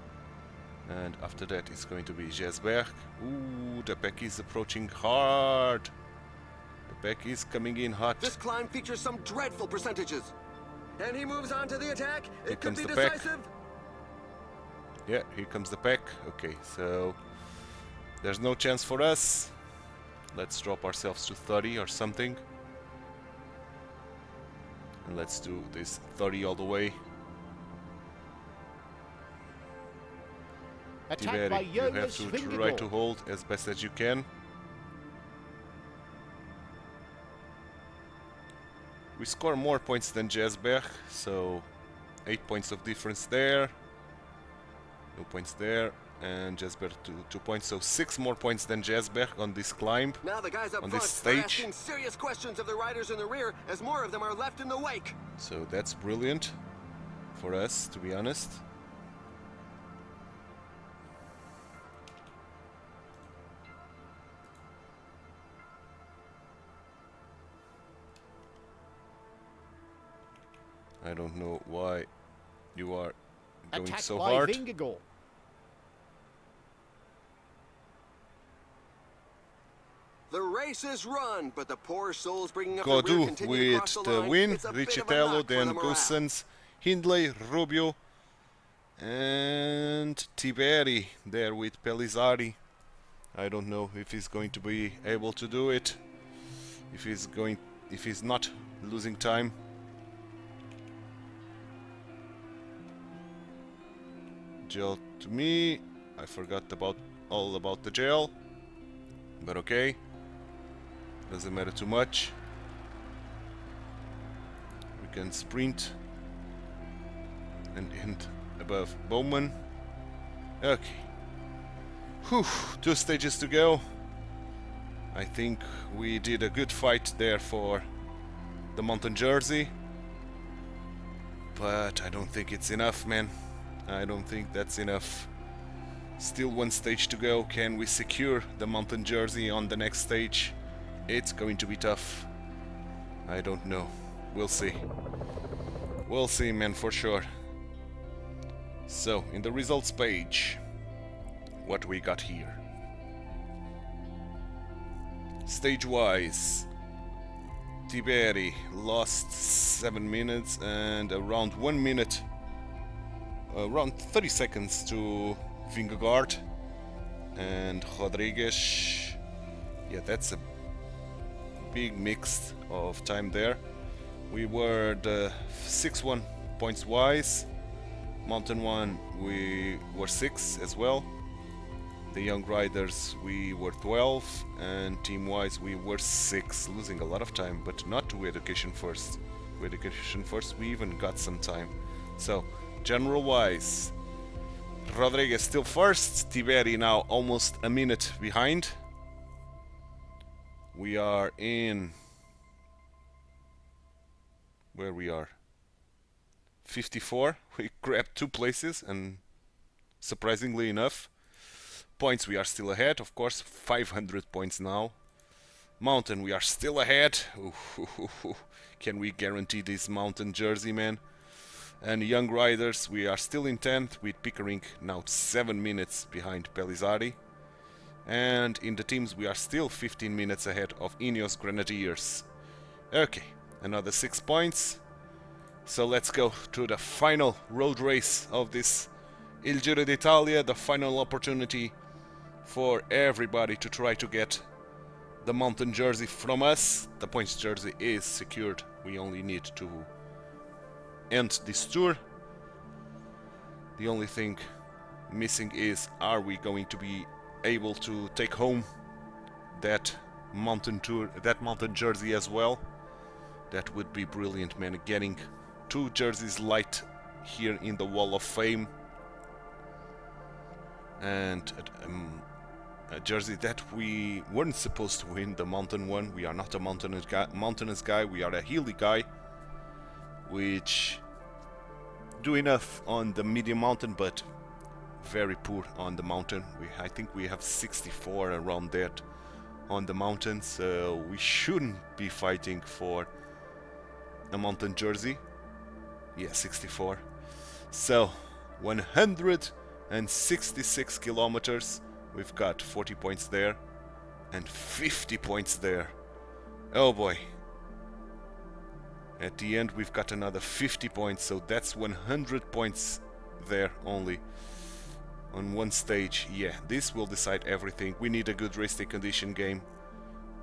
And after that it's going to be Jesberg. Ooh, the pack is approaching hard. The pack is coming in hot. This climb features some dreadful percentages. And he moves on to the attack. Here It could comes be the pack. decisive. Yeah, here comes the pack. Okay, so there's no chance for us. Let's drop ourselves to 30 or something. And let's do this 30 all the way. Attacked by Tiberi, you have Jonas to try Vingegaard. to hold as best as you can. We score more points than Jesberg, so 8 points of difference there. No points there, and Jesberg 2 points, so 6 more points than Jesberg on this climb. Now the guys up On front this are stage. asking serious questions of the riders in the rear, as more of them are left in the wake. So that's brilliant for us, to be honest. I don't know why you are going Attacked so by hard. Vingegaard. The race is run, but the poor souls bringing up the rear Godu continue with across the the line. win, It's a bit of a Richitello, knock for then the morale. Goossens, Hindley, Rubio, and Tiberi there with Pellizzari. I don't know if he's going to be able to do it. If he's not losing time. Gel to me. I forgot all about the gel. But okay. Doesn't matter too much. We can sprint and end above Bowman. Okay. Whew, 2 stages to go. I think we did a good fight there for the mountain jersey. But I don't think it's enough, man. I don't think that's enough. Still 1 stage to go. Can we secure the mountain jersey on the next stage? It's going to be tough. I don't know. We'll see. We'll see, man, for sure. So, in the results page, what we got here. Stage-wise, Tiberi lost 7 minutes and around 1 minute, around 30 seconds to Vingegaard and Rodriguez. Yeah, that's a big mix of time there. We were the 6-1 points wise. Mountain 1 we were 6 as well. The young riders we were 12, and team wise we were 6, losing a lot of time, but not to education first. With education first we even got some time. So general wise, Rodriguez still first, Tiberi now almost a minute behind. We are in where we are 54. We grabbed 2 places, and surprisingly enough, points we are still ahead, of course, 500 points now. Mountain we are still ahead. Ooh, can we guarantee this mountain jersey, man? And young riders we are still in 10th with Pickering now 7 minutes behind Pellizzari. And in the teams we are still 15 minutes ahead of Ineos Grenadiers. Okay, another 6 points. So let's go to the final road race of this Il Giro d'Italia, the final opportunity for everybody to try to get the mountain jersey from us. The points jersey is secured. We only need to end this tour. The only thing missing is, are we going to be able to take home that mountain tour, that mountain jersey as well? That would be brilliant, man. Getting 2 jerseys light here in the Wall of Fame, and a jersey that we weren't supposed to win, the mountain one. We are not a mountainous guy, we are a hilly guy, which do enough on the medium mountain, but very poor on the mountain. I think we have 64 around that on the mountain, so we shouldn't be fighting for a mountain jersey. Yeah, 64. So 166 kilometers. We've got 40 points there and 50 points there. Oh boy. At the end we've got another 50 points, so that's 100 points there only on one stage. Yeah, this will decide everything. We need a good race day condition game.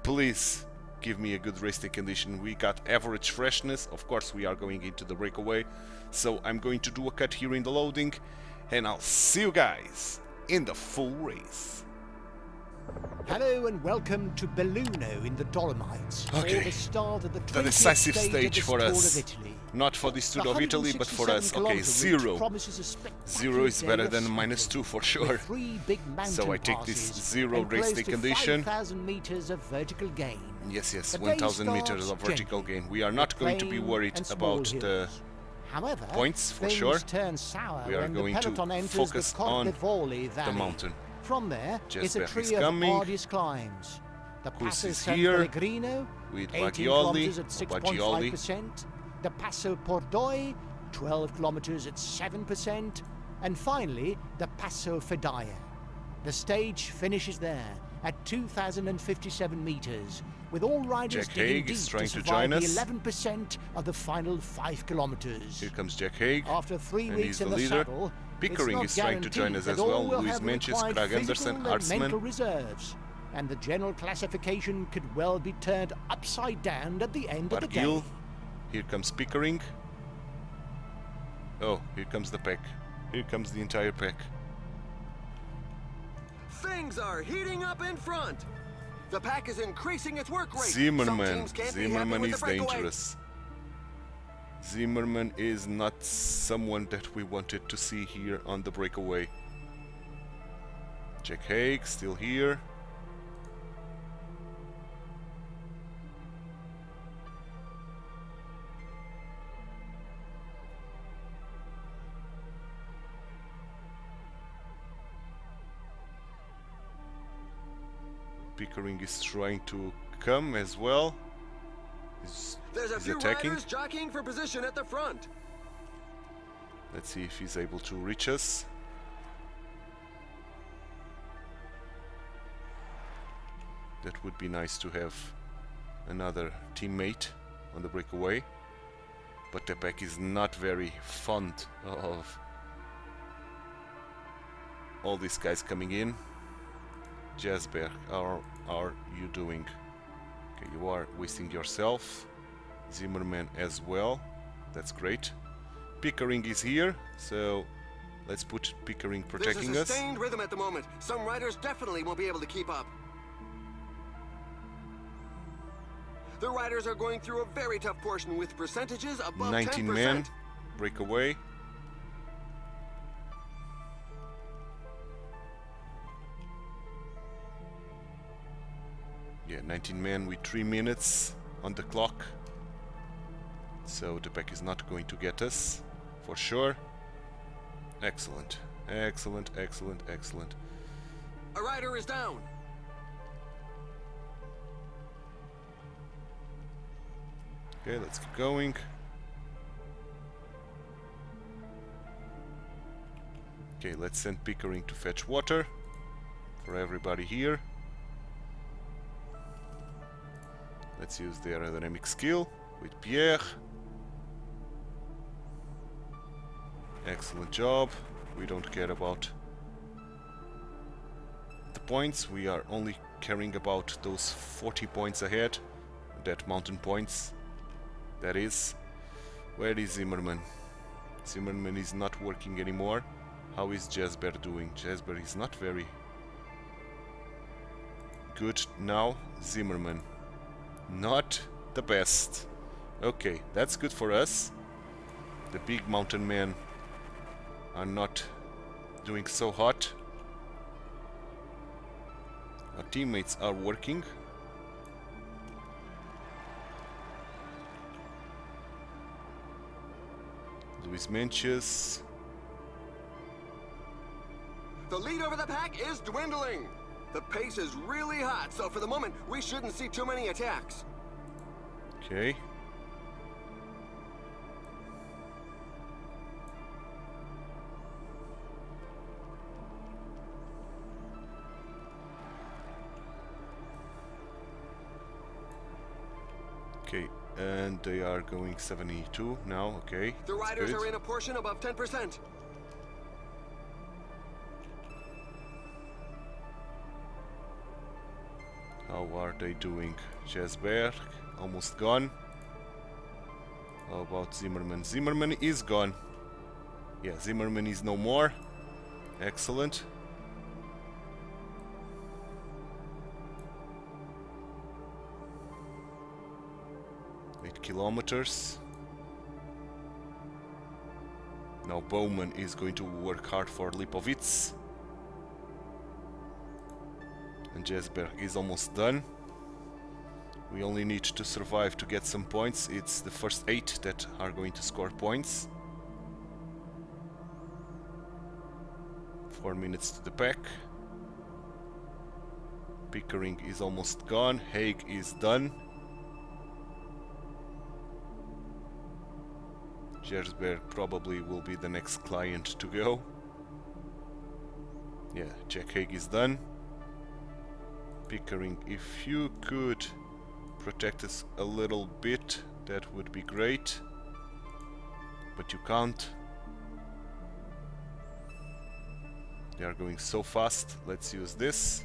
Please give me a good race day condition. We got average freshness. Of course we are going into the breakaway, so I'm going to do a cut here in the loading, and I'll see you guys in the full race. Hello and welcome to Belluno in the Dolomites. Okay. For the start of the decisive 20th stage of for Tour us. of Italy. Not for this tour of Italy, but for us. The Okay, 167 zero. promises a spectacular Zero is better day of than -2 for with sure. 3 big mountain So I take this passes zero and race close day to condition. 5,000 meters of vertical gain. Yes, The day 1000 meters of starts vertical gently, gain. We are not going to be plain worried and small about the hills. However, points for things sure. turn sour We are when going the to peloton enters focus the Col on de Voli Valley. the mountain. From there, it's a Jesper tree is of coming. arduous climbs. The Who's Passo is San here Pellegrino, with 18 Baggioli, kilometers at or Baggioli. 6.5%. The Passo Pordoi, 12 kilometers at 7%. And finally, the Passo Fedaya. The stage finishes there at 2,057 meters, with all riders Jack digging Haig deep is trying to to survive join the us. 11% of the final 5 kilometers. Here comes Jack Haig, After 3 and weeks he's in the the leader. saddle, Pickering it's is not trying to join us guaranteed as that all well. will Luis have the Menches, required Craig physical Anderson, and mental Artsman. reserves, and the general classification could well be turned upside down at the end of the day. Barguil. Here comes Pickering. Oh, here comes the pack. Here comes the entire pack. Things are heating up in front. The pack is increasing its work rate. Some Zimmerman. teams can't be happy Zimmerman with is the breakaway. dangerous. Zimmerman is not someone that we wanted to see here on the breakaway. Jack Haig still here. Pickering is trying to come as well. There's a He's few attacking. riders jockeying for position at the front. Let's see if he's able to reach us. That would be nice to have another teammate on the breakaway. But the pack is not very fond of all these guys coming in. Jesper, how are you doing? Okay, you are wasting yourself. Zimmerman as well. That's great. Pickering is here, so let's put Pickering protecting There's a us. sustained rhythm at the moment. Some riders definitely won't be able to keep up. The riders are going through a very tough portion with percentages above 19 10%. men, breakaway. Yeah, 19 men with 3 minutes on the clock. So the pack is not going to get us, for sure. Excellent, excellent, excellent, excellent. A rider is down. Okay, let's keep going. Okay, let's send Pickering to fetch water for everybody here. Let's use the aerodynamic skill with Pierre. Excellent job. We don't care about the points. We are only caring about those 40 points ahead. That mountain points. That is. Where is Zimmerman? Zimmerman is not working anymore. How is Jasper doing? Jasper is not very good now. Zimmerman. Not the best. Okay, that's good for us. The big mountain men are not doing so hot. Our teammates are working. Luis Menches. The lead over the pack is dwindling. The pace is really hot, so for the moment, we shouldn't see too many attacks. Okay. Okay, and they are going 72 now, okay. The riders are in a portion above 10%. How are they doing? Jasper, almost gone. How about Zimmerman? Zimmerman is gone. Yeah, Zimmerman is no more. Excellent. Kilometers. Now Bowman is going to work hard for Lipovitz. And Jesberg is almost done. We only need to survive to get some points. It's the first 8 that are going to score points. 4 minutes to the pack. Pickering is almost gone. Haig is done. Gersberg probably will be the next client to go. Yeah, Jack Haig is done. Pickering, if you could protect us a little bit, that would be great. But you can't. They are going so fast. Let's use this.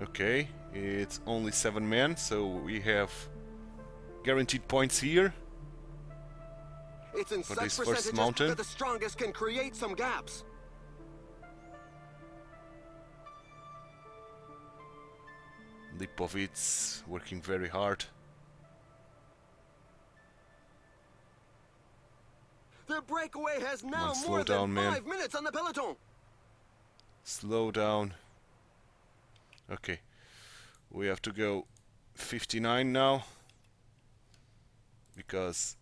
Okay, it's only 7 men, so we have guaranteed points here. It's in for such this first percentages mountain. that the strongest can create some gaps. Lipovitz working very hard. Their breakaway has now slow more down, than man. 5 minutes on the peloton. Slow down. Okay, we have to go 59 now because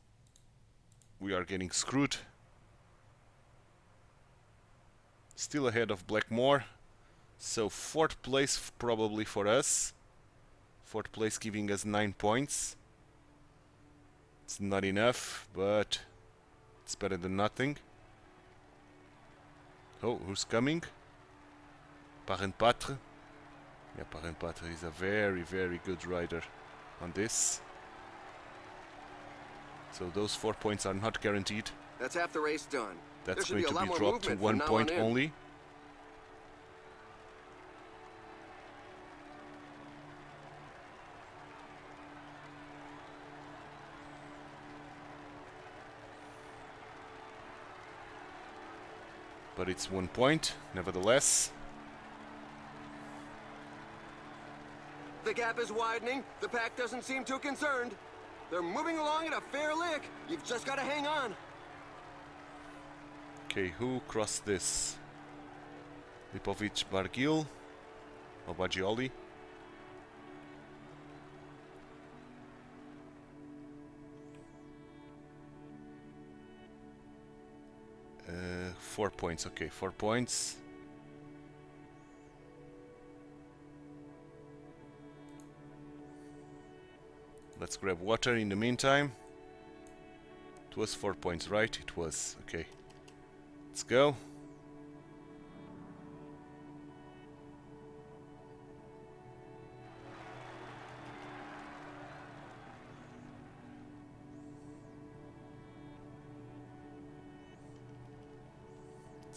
we are getting screwed. Still ahead of Blackmore, so 4th place probably for us. 4th place giving us 9 points. It's not enough, but it's better than nothing. Oh, who's coming? Parent-Patre. Yeah, Parent-Patre is a very, very good rider on this. So those 4 points are not guaranteed. That's half the race done. That's There going should to be a lot be more dropped to movement 1 from now point on in. only. But it's 1 point, nevertheless. The gap is widening. The pack doesn't seem too concerned. They're moving along at a fair lick. You've just got to hang on. Okay, who crossed this? Lipovic, Bargil, or Bagioli? Uh, 4 points, okay, 4 points. Let's grab water in the meantime. It was 4 points, right? It was, okay. Let's go.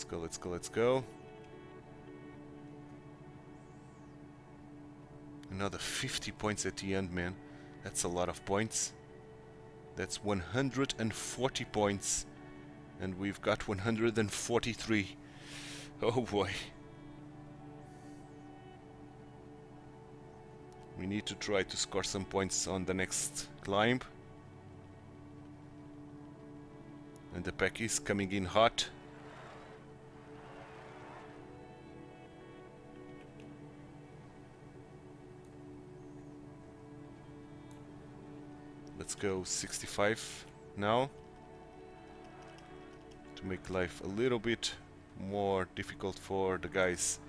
Let's go, let's go, let's go. Another 50 points at the end, man. That's a lot of points. That's 140 points. And we've got 143. Oh boy. We need to try to score some points on the next climb. And the pack is coming in hot. Let's go 65 now, to make life a little bit more difficult for the guys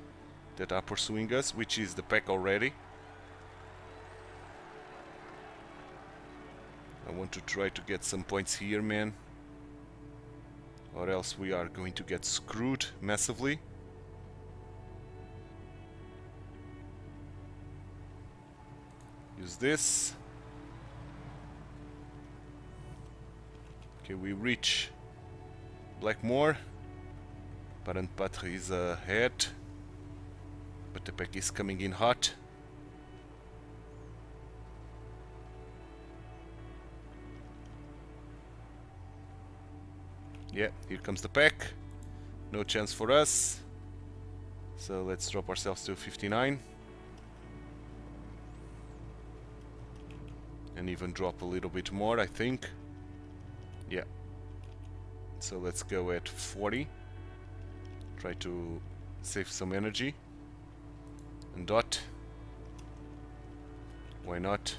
that are pursuing us, which is the pack already. I want to try to get some points here, man, or else we are going to get screwed massively. Use this. Okay, we reach Blackmore. Paranpatra is ahead, but the pack is coming in hot. Yeah, here comes the pack. No chance for us. So let's drop ourselves to 59. And even drop a little bit more, I think. Yeah. So let's go at 40. Try to save some energy. And dot. Why not?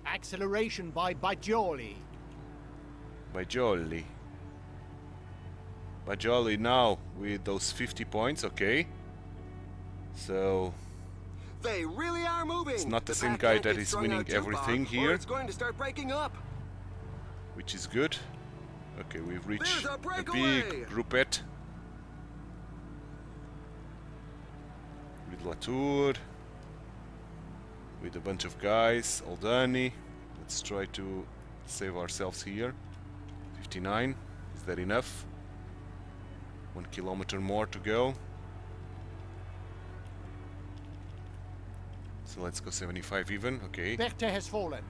Acceleration by Bajoli. Bajoli. Bajoli now with those 50 points, okay. So They really are moving. it's not the same pack guy can't that get is strung winning out too everything far, or here, it's going to start breaking up. which is good. Okay, we've reached There's a a breakaway! big groupette with Latour, with a bunch of guys. Oldani. Let's try to save ourselves here. 59. Is that enough? 1 kilometer more to go. So let's go 75 even. Okay. Berthe has fallen.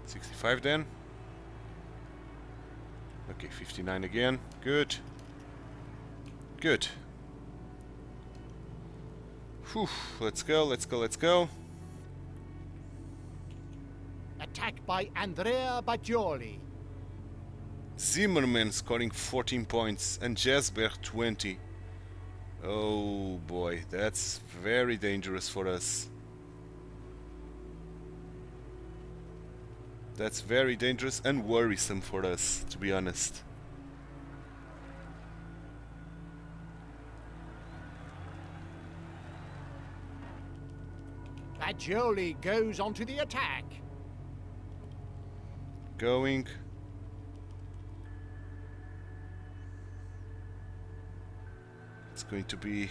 65 then. Okay, 59 again. Good. Good. Whew. Let's go, let's go, let's go. Attack by Andrea Bajoli. Zimmerman scoring 14 points and Jesberg 20. Oh boy, that's very dangerous for us. That's very dangerous and worrisome for us, to be honest. Bajoli goes onto the attack. Going. It's going to be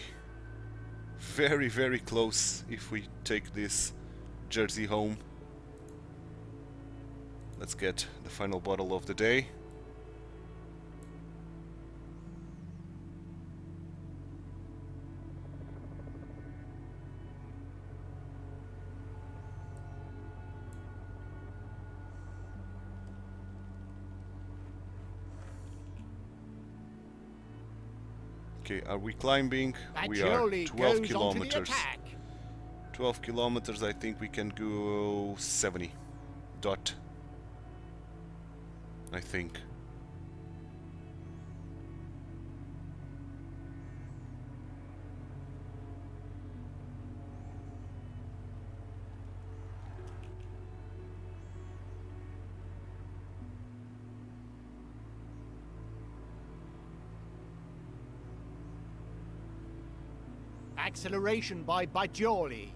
very, very close if we take this jersey home. Let's get the final bottle of the day. Okay, are we climbing? We are Bajoli 12 goes onto the kilometers. attack. 12 kilometers, I think we can go 70 dot. I think. Acceleration by Bajoli.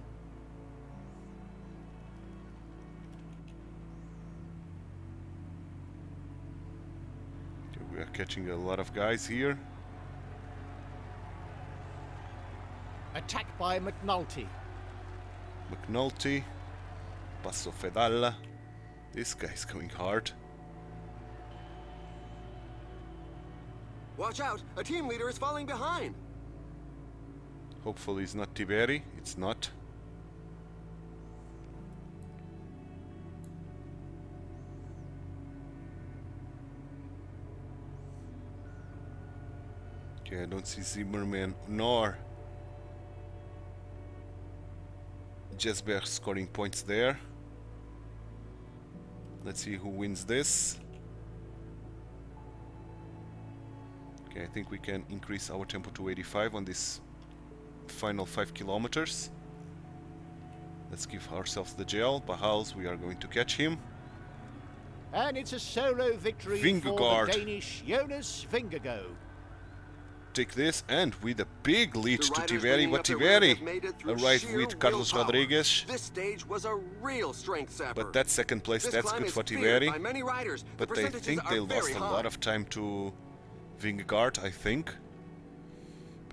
Okay, we are catching a lot of guys here. Attack by McNulty. McNulty, Passo Fedalla, This guy's going hard. Watch out! A team leader is falling behind! Hopefully it's not Tiberi. It's not. Okay, I don't see Zimmerman nor Jesberg scoring points there. Let's see who wins this. Okay, I think we can increase our tempo to 85 on this final 5 kilometers. Let's give ourselves the gel. Bahals, we are going to catch him. And it's a solo victory Vingegaard. for the Danish Jonas Vingegaard. Take this, and with a big lead The to riders Tiberi, leading but up the river Tiberi have made it through arrived sheer with Carlos willpower. Rodriguez. This stage was a real strength sapper. But that second place, This that's climb good is for feared Tiberi. by many riders. The But I percentages think are they lost very a high. lot of time to Vingegaard, I think.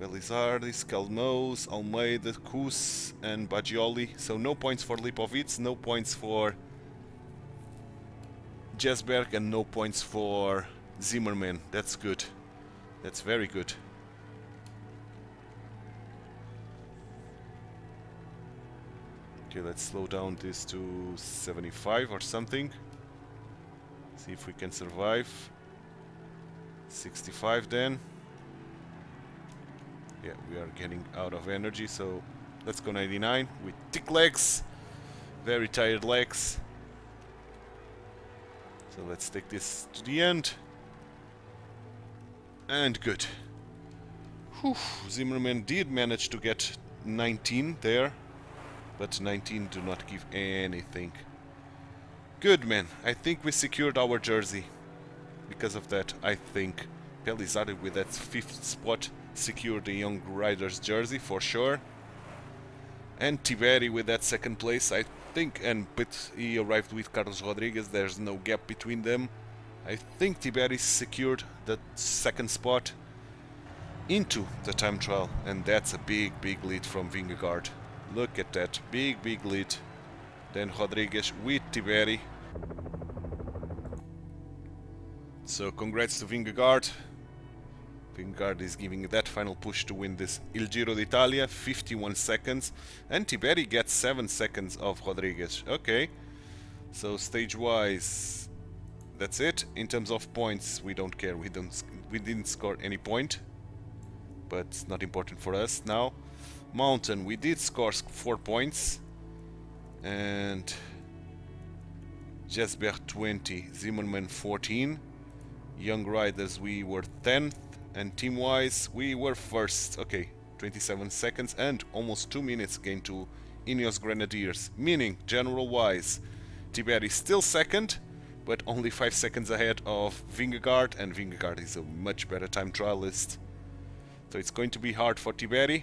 Belizardi, Skalmos, Almeida, Kus, and Baggioli. So no points for Lipovic, no points for Jesberg, and no points for Zimmerman. That's good. That's very good. Okay, let's slow down this to 75 or something. See if we can survive. 65 then. Yeah, we are getting out of energy, so let's go 99 with thick legs. Very tired legs. So let's take this to the end. And good. Whew. Zimmerman did manage to get 19 there, but 19 do not give anything. Good, man. I think we secured our jersey. Because of that, I think Pelizardi with that 5th spot secured the young rider's jersey for sure. And Tiberi with that 2nd place, I think, but he arrived with Carlos Rodriguez, there's no gap between them. I think Tiberi secured the 2nd spot into the time trial, and that's a big lead from Vingegaard. Look at that, big lead. Then Rodriguez with Tiberi. So congrats to Vingegaard. Vingegaard is giving that final push to win this Il Giro d'Italia, 51 seconds. And Tiberi gets 7 seconds of Rodriguez. Okay, so stage-wise, that's it. In terms of points, we don't care. We didn't score any point, but it's not important for us now. Mountain, we did score 4 points, and Jesberg 20, Zimmerman 14. Young riders, we were 10th, and team-wise, we were 1st. Okay, 27 seconds and almost 2 minutes gained to Ineos Grenadiers, meaning general-wise, Tiberi still 2nd, but only 5 seconds ahead of Vingegaard, and Vingegaard is a much better time trialist. So it's going to be hard for Tiberi.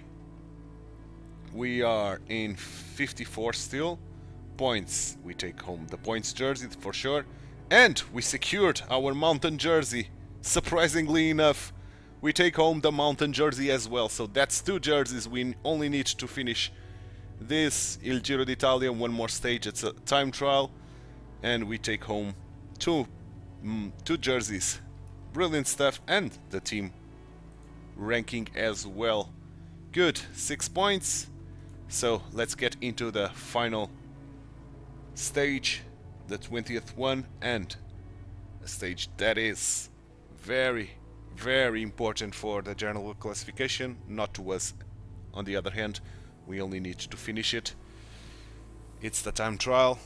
We are in 54 still. Points, we take home the points jersey for sure. And we secured our mountain jersey. Surprisingly enough, we take home the mountain jersey as well. So that's 2 jerseys. We only need to finish this Il Giro d'Italia, 1 more stage. It's a time trial. And we take home 2 jerseys. Brilliant stuff. And the team ranking as well. Good, 6 points. So let's get into the final stage, the 20th one, and a stage that is very important for the general classification, not to us. On the other hand, we only need to finish it. It's the time trial.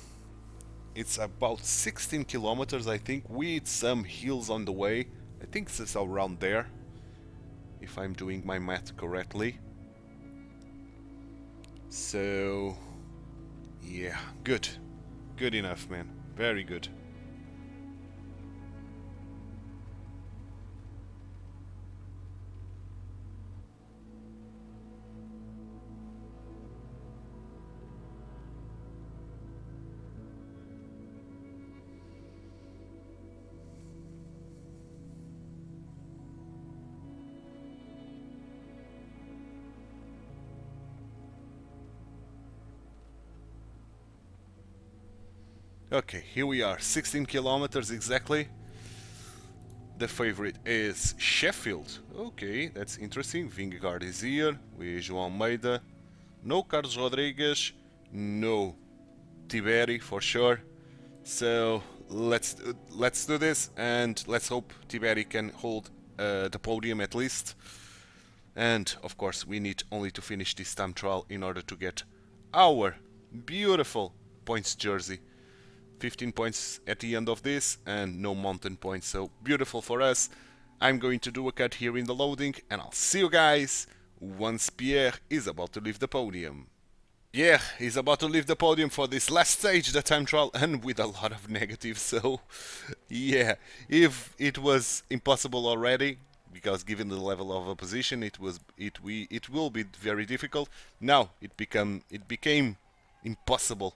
It's about 16 kilometers, I think, with some hills on the way. I think it's around there, if I'm doing my math correctly. So yeah, good enough, man, very good. Okay, here we are, 16 kilometers exactly. The favorite is Sheffield. Okay, that's interesting. Vingegaard is here with João Almeida. No Carlos Rodrigues, no Tiberi for sure. So let's do this, and let's hope Tiberi can hold the podium at least. And of course, we need only to finish this time trial in order to get our beautiful points jersey. 15 points at the end of this and no mountain points, so beautiful for us. I'm going to do a cut here in the loading, and I'll see you guys once Pierre is about to leave the podium. Yeah, he's about to leave the podium for this last stage, the time trial, and with a lot of negatives, so yeah, if it was impossible already, because given the level of opposition it will be very difficult, now it became impossible.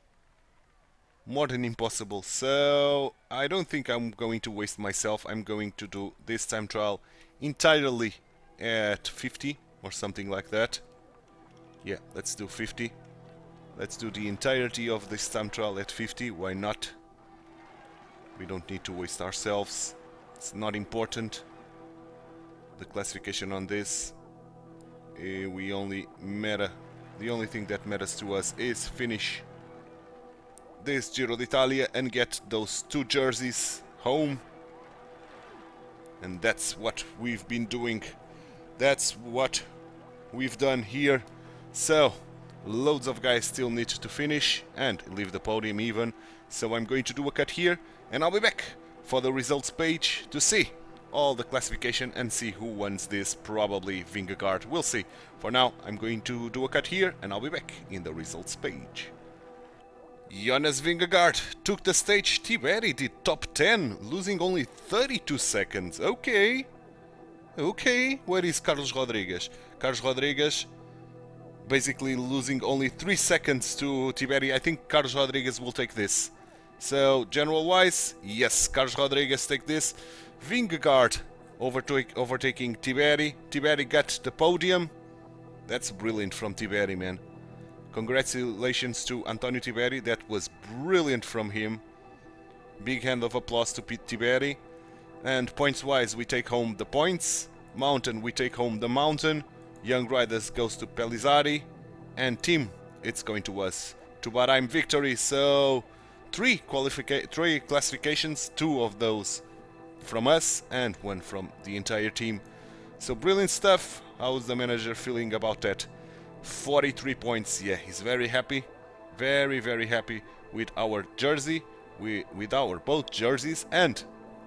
More than impossible, so I don't think I'm going to waste myself. I'm going to do this time trial entirely at 50 or something like that. Yeah, let's do 50. Let's do the entirety of this time trial at 50, why not? We don't need to waste ourselves, it's not important. The classification on this, the only thing that matters to us is finish this Giro d'Italia and get those 2 jerseys home, and that's what we've been doing, that's what we've done here. So loads of guys still need to finish and leave the podium even, so I'm going to do a cut here and I'll be back for the results page to see all the classification and see who wins this. Probably Vingegaard, we'll see. For now I'm going to do a cut here and I'll be back in the results page. Jonas Vingegaard took the stage. Tiberi did top 10, losing only 32 seconds. Okay, where is Carlos Rodrigues? Carlos Rodrigues basically losing only 3 seconds to Tiberi. I think Carlos Rodrigues will take this. So general wise, yes, Carlos Rodrigues take this. Vingegaard overtaking Tiberi. Tiberi got the podium. That's brilliant from Tiberi, man. Congratulations to Antonio Tiberi, that was brilliant from him. Big hand of applause to Tiberi. And points wise, we take home the points. Mountain, we take home the mountain. Young Riders goes to Pellizzari. And team, it's going to us. To Bahrain victory, so 3 classifications, 2 of those from us and 1 from the entire team. So brilliant stuff. How's the manager feeling about that? 43 points, yeah, he's very happy, very happy with our jersey, with our both jerseys and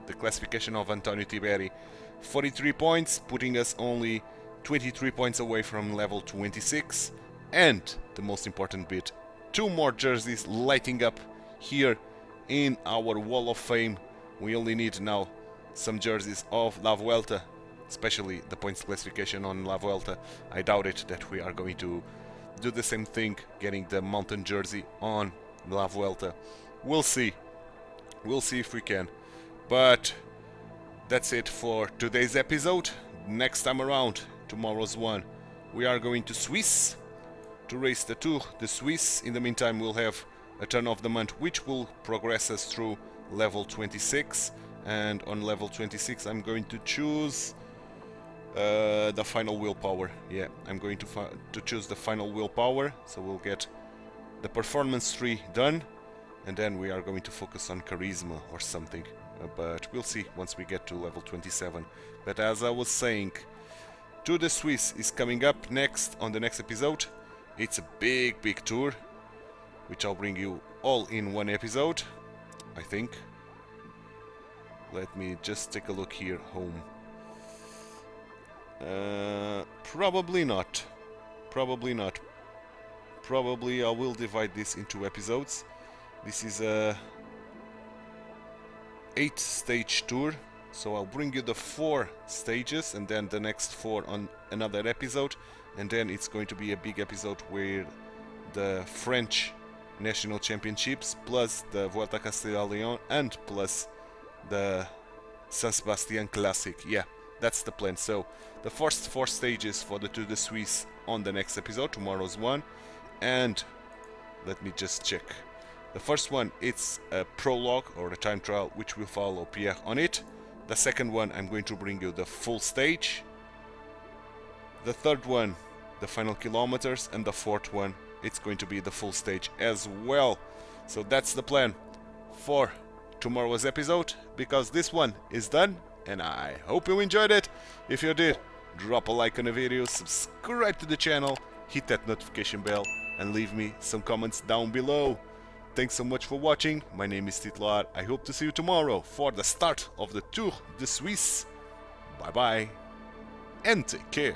the classification of Antonio Tiberi. 43 points, putting us only 23 points away from level 26, and the most important bit, 2 more jerseys lighting up here in our wall of fame. We only need now some jerseys of La Vuelta, especially the points classification on La Vuelta. I doubt it that we are going to do the same thing, getting the mountain jersey on La Vuelta. We'll see if we can. But that's it for today's episode. Next time around, tomorrow's one, we are going to Swiss to race the Tour de Suisse. In the meantime, we'll have a turn of the month which will progress us through level 26, and on level 26 I'm going to choose the final willpower. Yeah, I'm going to choose the final willpower, so we'll get the performance 3 done, and then we are going to focus on charisma or something, but we'll see once we get to level 27. But as I was saying, Tour de Suisse is coming up next on the next episode. It's a big tour, which I'll bring you all in one episode, I think. Let me just take a look here, home. Probably not. Probably I will divide this into episodes. This is a 8-stage tour, so I'll bring you the 4 stages and then the next 4 on another episode, and then it's going to be a big episode where the French National Championships plus the Vuelta a Castilla y León and plus the San Sebastian Classic. Yeah, that's the plan. So the first 4 stages for the Tour de Suisse on the next episode, tomorrow's one. And let me just check. The first one, it's a prologue or a time trial, which will follow Pierre on it. The second one, I'm going to bring you the full stage. The third one, the final kilometers, and the fourth one, it's going to be the full stage as well. So that's the plan for tomorrow's episode, because this one is done, and I hope you enjoyed it. If you did, drop a like on the video, subscribe to the channel, hit that notification bell, and leave me some comments down below. Thanks so much for watching. My name is Titular. I hope to see you tomorrow for the start of the Tour de Suisse. Bye bye, and take care.